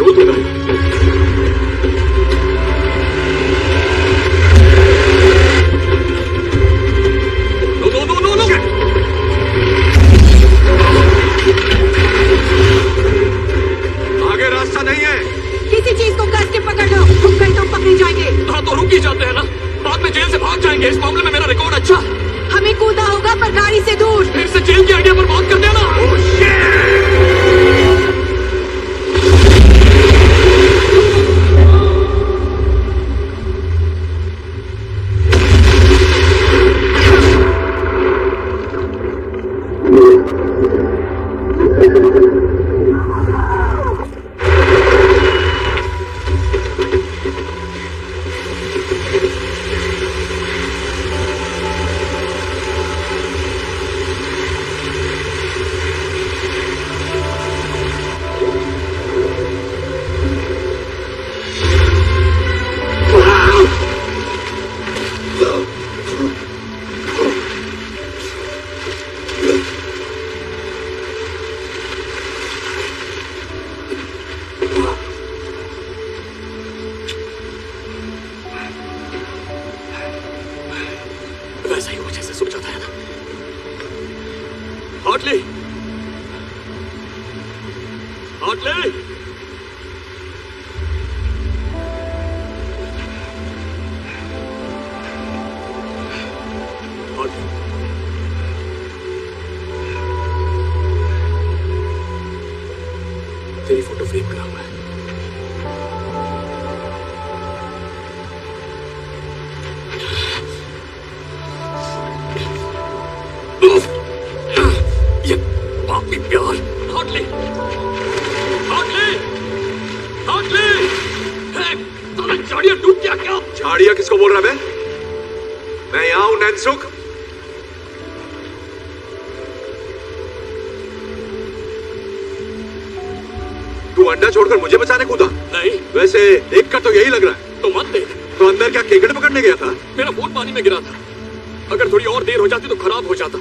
जरूरत होगा। आगे रास्ता नहीं है। किसी चीज को कस के पकड़ लो, तुम कहीं तो पकड़े जाएंगे। हाँ तो रुक ही जाते हैं ना, बाद में जेल से भाग जाएंगे। इस मामले में मेरा रिकॉर्ड अच्छा। हमें कूदा होगा पर गाड़ी से दूर। फिर से जेल के आइडिया पर बात कर देना। वैसा ही हो जैसे सोचा था ना। हार्टली, हार्टली, हार्टली, तेरी फोटो फ्रेम करा हुआ है। ये पापी प्यार। हार्टली, हार्टली, हार्टली, साला झाड़ियां डूब गया क्या? झाड़िया किसको बोल रहा है? मैं यहाँ हूँ नैनसुख। तू अंडा छोड़कर मुझे बचाने कूदा? नहीं, वैसे देख कर तो यही लग रहा है। तो मत देख। तो अंदर क्या केकड़े पकड़ने गया था? मेरा फोन पानी में गिरा था। अगर थोड़ी और देर हो जाती तो खराब हो जाता।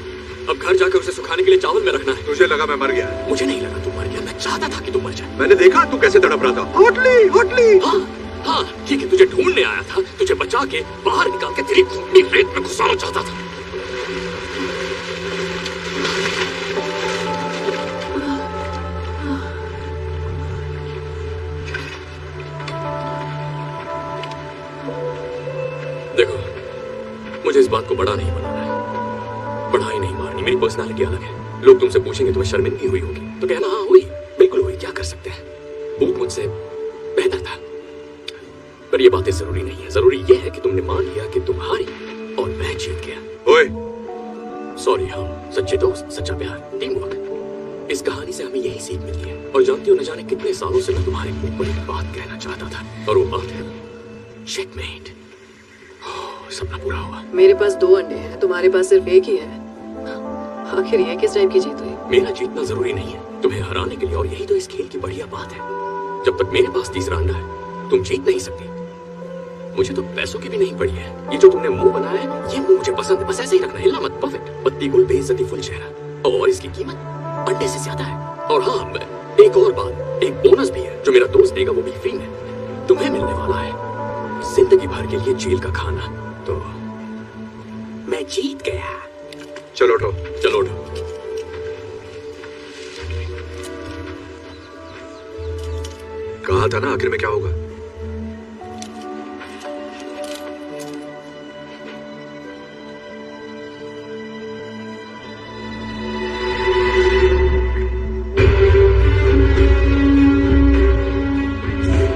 अब घर जाकर उसे सुखाने के लिए चावल में रखना है। तुझे लगा मैं मर गया? मुझे नहीं लगा तू मर गया, मैं चाहता था कि तू मर जाए। मैंने देखा तू कैसे तड़प रहा था। Hotly, hotly. हाँ हाँ ठीक है, तुझे ढूंढने आया था, तुझे बचा के बाहर निकाल के तेरी खोपड़ी रेत में घुसाना चाहता था। देखो, मुझे इस बात को बड़ा नहीं बनाना है, बढ़ाई नहीं मारनी। मेरी पर्सनालिटी अलग है। लोग तुमसे पूछेंगे तुम्हें शर्मिंदगी हुई होगी तो कहना हाँ हुई, बिल्कुल हुई, क्या कर सकते हैं। भूत मुझसे बेहतर था। पर ये बातें जरूरी नहीं है। जरूरी ये है कि तुमने मान लिया कि तुम हारी और मैं जीत गया। ओए, सॉरी, हम सच्चे दोस्त, सच्चा प्यार, टीम वर्क। इस कहानी से हमें यही सीख मिलती है। और जानती हो, न जाने कितने सालों से मैं तुम्हारे मुंह पर एक बात कहना चाहता था, और वो बात है चेकमेट। सपना पूरा हुआ। मेरे पास 2 अंडे हैं, तुम्हारे पास सिर्फ एक ही है। आखिर ये किस टाइप की जीत हुई? मेरा जीतना जरूरी नहीं है तुम्हें हराने के लिए, और यही तो इस खेल की बढ़िया बात है। जब तक मेरे पास तीसरा अंडा है तुम जीत नहीं सकती। मुझे तो पैसों की भी नहीं पड़ी है। ये जो तुमने मुंह बनाया है, ये मुंह मुझे पसंद है। बस ऐसे ही रखना, हिलना मत। परफेक्ट। पत्ती गुल, बेइज्जती फुल चेहरा, और इसकी कीमत अंडे से ज्यादा है। और हाँ, एक और बात, एक बोनस भी है जो मेरा दोस्त देगा, वो भी फ्री में तुम्हें मिलने वाला है। जिंदगी भर के लिए जेल का खाना। तो मैं जीत गया। चलो उठो। चलो उठो। कहा था ना आखिर में क्या होगा।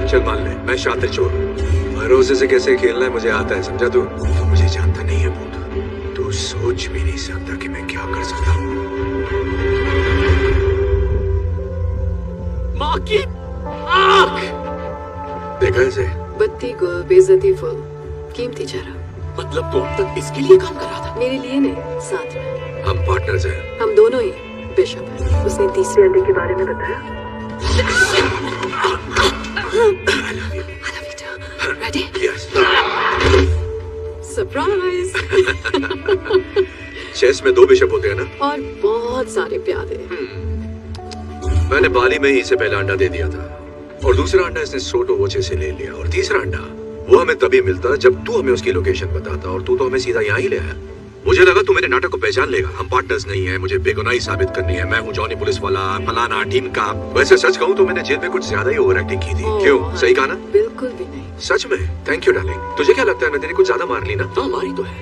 चल मान ले, मैं शातिर चोर हूँ। भरोसे से कैसे खेलना है मुझे आता है, समझा तू? तो मुझे जानता नहीं है भूत। तू सोच भी नहीं सकता कि मैं क्या कर सकता हूँ। माँ की आँख। देखा इसे? बत्ती गुल, बेइज्जती फुल, कीमती चेहरा। मतलब तू अब तक इसके लिए काम कर रहा था? मेरे लिए नहीं, साथ में। हम पार्टनर्स हैं। हम दोनों ही बिशप हैं। उसने तीसरे अंडे के बारे में बताया। Ready? Yes. सरप्राइज। चेस में 2 बिशप होते हैं ना? और बहुत सारे प्यादे। मैंने बाली में ही इसे पहला अंडा दे दिया था, और दूसरा अंडा इसने सोटो वोचे से ले लिया, और तीसरा अंडा वो हमें तभी मिलता जब तू हमें उसकी लोकेशन बताता, और तू तो हमें सीधा यहाँ ही ले आया। मुझे लगा तू मेरे नाटक को पहचान लेगा। हम पार्टनर्स नहीं है, मुझे बेगुनाही साबित करनी है, मैं हूँ जॉनी पुलिस वाला, फलाना टीम का। वैसे सच कहूँ तो मैंने जेल में कुछ ज्यादा ही ओवर एक्टिंग की थी। क्यों, सही कहा ना? बिल्कुल भी नहीं। सच में? Thank you darling. तुझे क्या लगता है मैं तेरी कुछ ज्यादा मार ली ना? हाँ मारी तो है,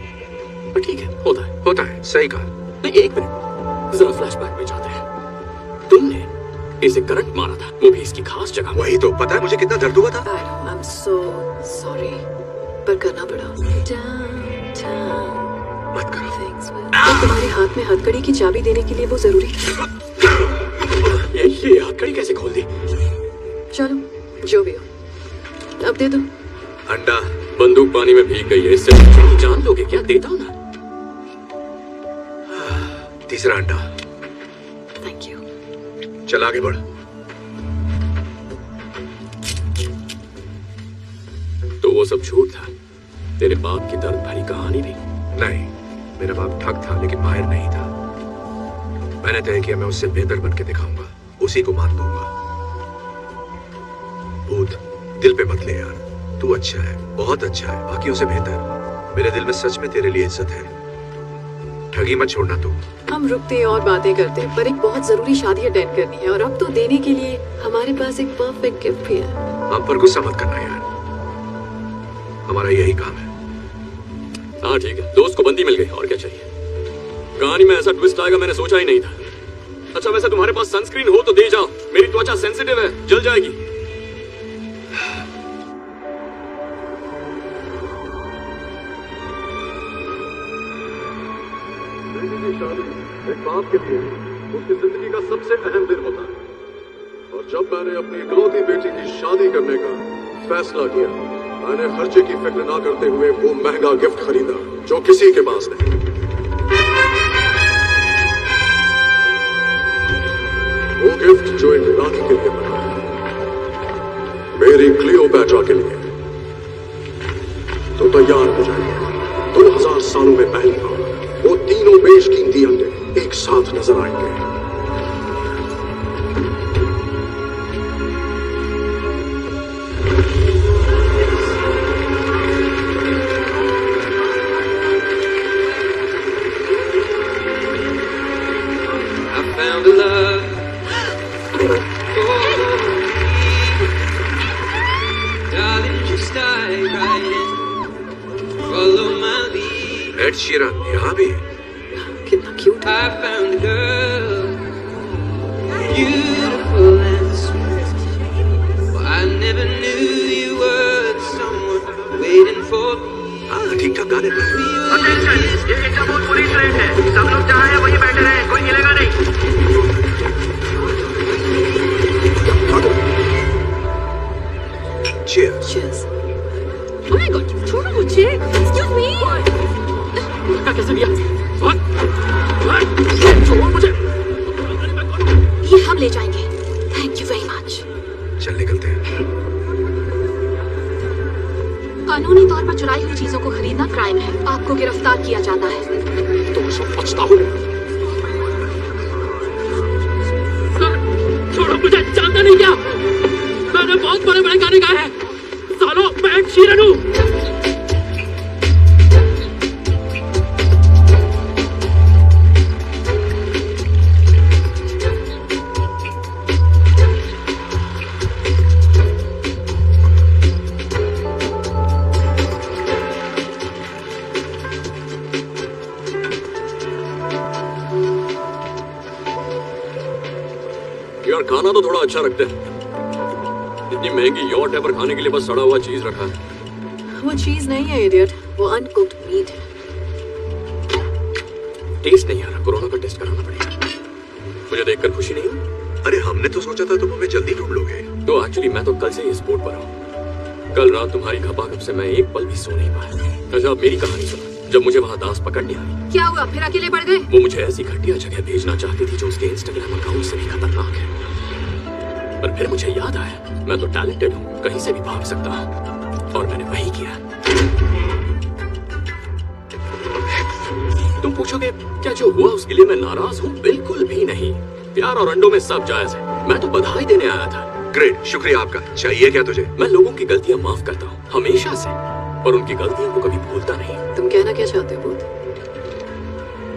पर ठीक है, होता है। सही कहा। नहीं, एक मिनट, जरा फ्लैशबैक में जाते हैं। तुमने इसे करंट मारा था, वो भी इसकी खास जगह। वही तो, पता है मुझे कितना दर्द हुआ था? I'm so sorry, पर करना पड़ा। मत करो। तो तुम्हारे हाथ में हथकड़ी की चाबी देने के लिए वो जरूरी था। ये हथकड़ी कैसे खोल दी? चलो जो भी हो, अब दे दो। अंडा। बंदूक पानी में भीग गई है, इससे मेरी जान लोगे क्या? देता हूँ ना। तीसरा अंडा। Thank you. चल आगे बढ़। तो वो सब झूठ था, तेरे बाप की दर्द भरी कहानी भी? नहीं, मेरा बाप ठग था लेकिन माहिर नहीं था। मैंने तय किया मैं उससे बेहतर बन के दिखाऊंगा, उसी को मान दूंगा। भूत, दिल पे मत ले यार, तू अच्छा है, बहुत अच्छा है, बाकियों से बेहतर। मेरे दिल में सच में तेरे लिए इज्जत है। ठगी मत छोड़ना तू। हम रुकते और बातें करते, पर एक बहुत जरूरी शादी अटेंड करनी है, और अब तो देने के लिए हमारे पास एक परफेक्ट गिफ्ट भी है। हम पर गुस्सा मत करना यार, हमारा यही काम है। हाँ ठीक है, दोस्त को बंदी मिल गई, और क्या चाहिए? कहानी में ऐसा ट्विस्ट आएगा मैंने सोचा ही नहीं था। अच्छा वैसे तुम्हारे पास सनस्क्रीन हो तो दे जाओ, मेरी त्वचा सेंसिटिव है, जल जाएगी। एक बाप के लिए उसकी जिंदगी का सबसे अहम दिन होता है, और जब मैंने अपनी इकलौती बेटी की शादी करने का फैसला किया, मैंने खर्चे की फिक्र ना करते हुए वो महंगा गिफ्ट खरीदा जो किसी के पास नहीं। वो गिफ्ट जो एक रानी के लिए बना है, मेरी क्लियोपैट्रा के लिए। तो तैयार हो जाइए, 2000 सालों में पहली बार वो तीनों बेशकीमती अंडे एक साथ नजर आएंगे। एड शीरन यहाँ भी? कितना क्यूट है। हाँ ठीक ठाक गाने हैं। पुलिस रेड है, सब लोग जहाँ हैं वहीं बैठे रहे, कोई हिलेगा नहीं। Cheers. Cheers. Oh my God, छोड़ो मुझे। Excuse me. कैसे दिया? छोड़ मुझे। ये हम ले जाएंगे। Thank you very much. चल निकलते हैं। कानूनी तौर पर चुराई हुई चीजों को खरीदना क्राइम है, आपको गिरफ्तार किया जाता है। तो सब बचता हूँ। छोड़ो मुझे, जानता नहीं क्या? मैंने बहुत बड़े बड़े गाने गाए हैं। सालों मैं एक शीरन हूँ। यार खाना तो थोड़ा अच्छा रखते हैं। इतनी महंगी यॉट है पर खाने के लिए बस सड़ा हुआ चीज रखा है। वो चीज नहीं है इडियट, वो अनकुक्ड मीट है। टेस्ट नहीं आ रहा, कोरोना का टेस्ट कराना पड़ेगा। मुझे देखकर खुशी नहीं हुई? अरे हमने तो सोचा था तुम हमें जल्दी ढूंढ लोगे। तो एक्चुअली मैं तो कल से इस बोर्ड पर हूँ। कल रात तुम्हारी खपाखप से मैं एक पल भी सो नहीं पाया। अच्छा अब मेरी कहानी सुनो। जब मुझे वहाँ दास पकड़ने आई, क्या हुआ, फिर अकेले पड़ गए? वो मुझे ऐसी घटिया जगह भेजना चाहती थी जो उसके इंस्टाग्राम अकाउंट से भी खतरनाक है। पर फिर मुझे याद आया मैं तो टैलेंटेड हूँ, कहीं से भी भाग सकता हूँ, और मैंने वही किया। तुम पूछोगे क्या जो हुआ उसके लिए मैं नाराज हूँ? बिल्कुल भी नहीं। प्यार और अंडों में सब जायज है। मैं तो बधाई देने आया था। ग्रेट, शुक्रिया आपका। चाहिए क्या तुझे? मैं लोगों की गलतियां माफ करता हूँ हमेशा से, और उनकी गलतियों को कभी भूलता नहीं। तुम कहना क्या चाहते हो भूत?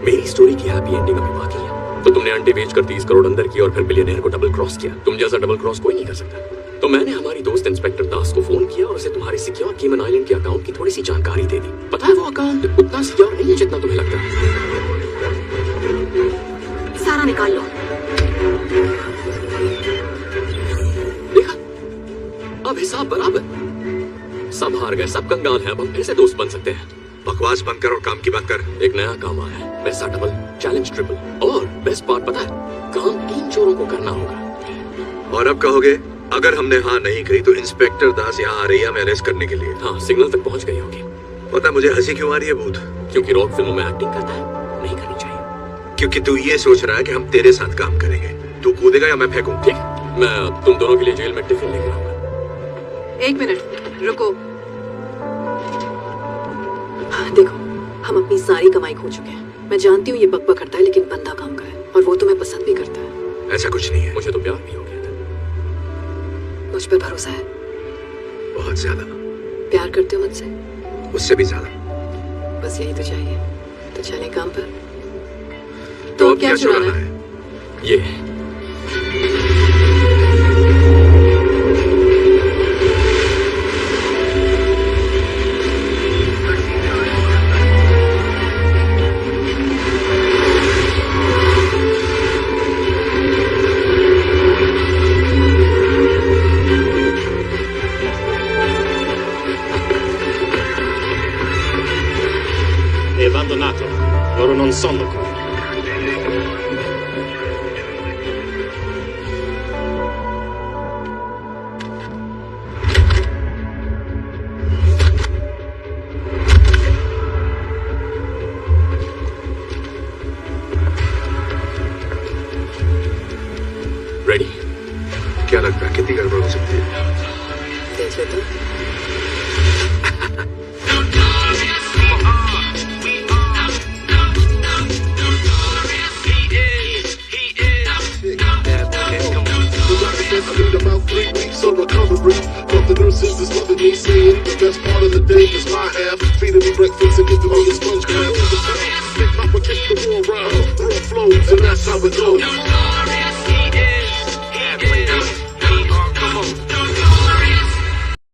मेरी स्टोरी की हैप्पी एंडिंग अभी बाकी है। तो तुमने अंडे बेच कर 30 करोड़ अंदर किया और फिर बिलियनर को डबल क्रॉस किया। तुम जैसा डबल क्रॉस कोई नहीं कर सकता। तो मैंने हमारी दोस्त इंस्पेक्टर दास को फोन किया और उसे तुम्हारे सिक्योर केमन आइलैंड के अकाउंट की थोड़ी सी जानकारी दे दी। पता है वो अकाउंट उतना सिक्योर नहीं है जितना तुम्हें लगता है। सारा निकाल लो। देखा, अब हिसाब बराबर। सब हार गए, सब कंगाल हैं, अब हम फिर से दोस्त बन सकते हैं। बकवास बंद कर और काम की बात कर। एक नया काम आया है, पैसा डबल, चैलेंज ट्रिपल, और बेस्ट पार्ट पता है, काम 3 चोरों को करना होगा। और अब कहोगे अगर हमने हाँ नहीं कही तो इंस्पेक्टर दास यहाँ आ रही है हमें अरेस्ट करने के लिए। हाँ, सिग्नल तक पहुंच गई होगी। पता मुझे हंसी क्यों आ रही है भूत? क्योंकि रॉक फिल्मों में एक्टिंग करता है, नहीं करनी चाहिए। क्योंकि तू ये सोच रहा है कि हम तेरे साथ काम करेंगे। तू कूदेगा या मैं फेंकूं? ठीक, मैं तुम दोनों के लिए जेल में टिफिन लेकर आऊंगा। 1 मिनट रुको। देखो, हम अपनी सारी कमाई खो चुके हैं। मैं जानती हूँ ये बकबक करता है, लेकिन बंदा काम का है और वो तुम्हें पसंद भी करता है। ऐसा कुछ नहीं है। मुझे तो प्यार भी हो गया था। मुझ पर भरोसा है? बहुत ज्यादा। प्यार करते हो मुझसे? उससे भी ज्यादा। बस यही तो चाहिए। तो चलें काम पर। तो अब क्या चुराना है? ये È abbandonato. Loro non sono qui. Ready? क्या लगता है कितनी गड़बड़ हो सकती है? देख लेते हैं। I need about 3 weeks of recovery. But the nurses is loving me, saying the best part of the day is my half. Feeding me breakfast and giving me a sponge bath. They complicate the war around, through flows, and that's how it goes.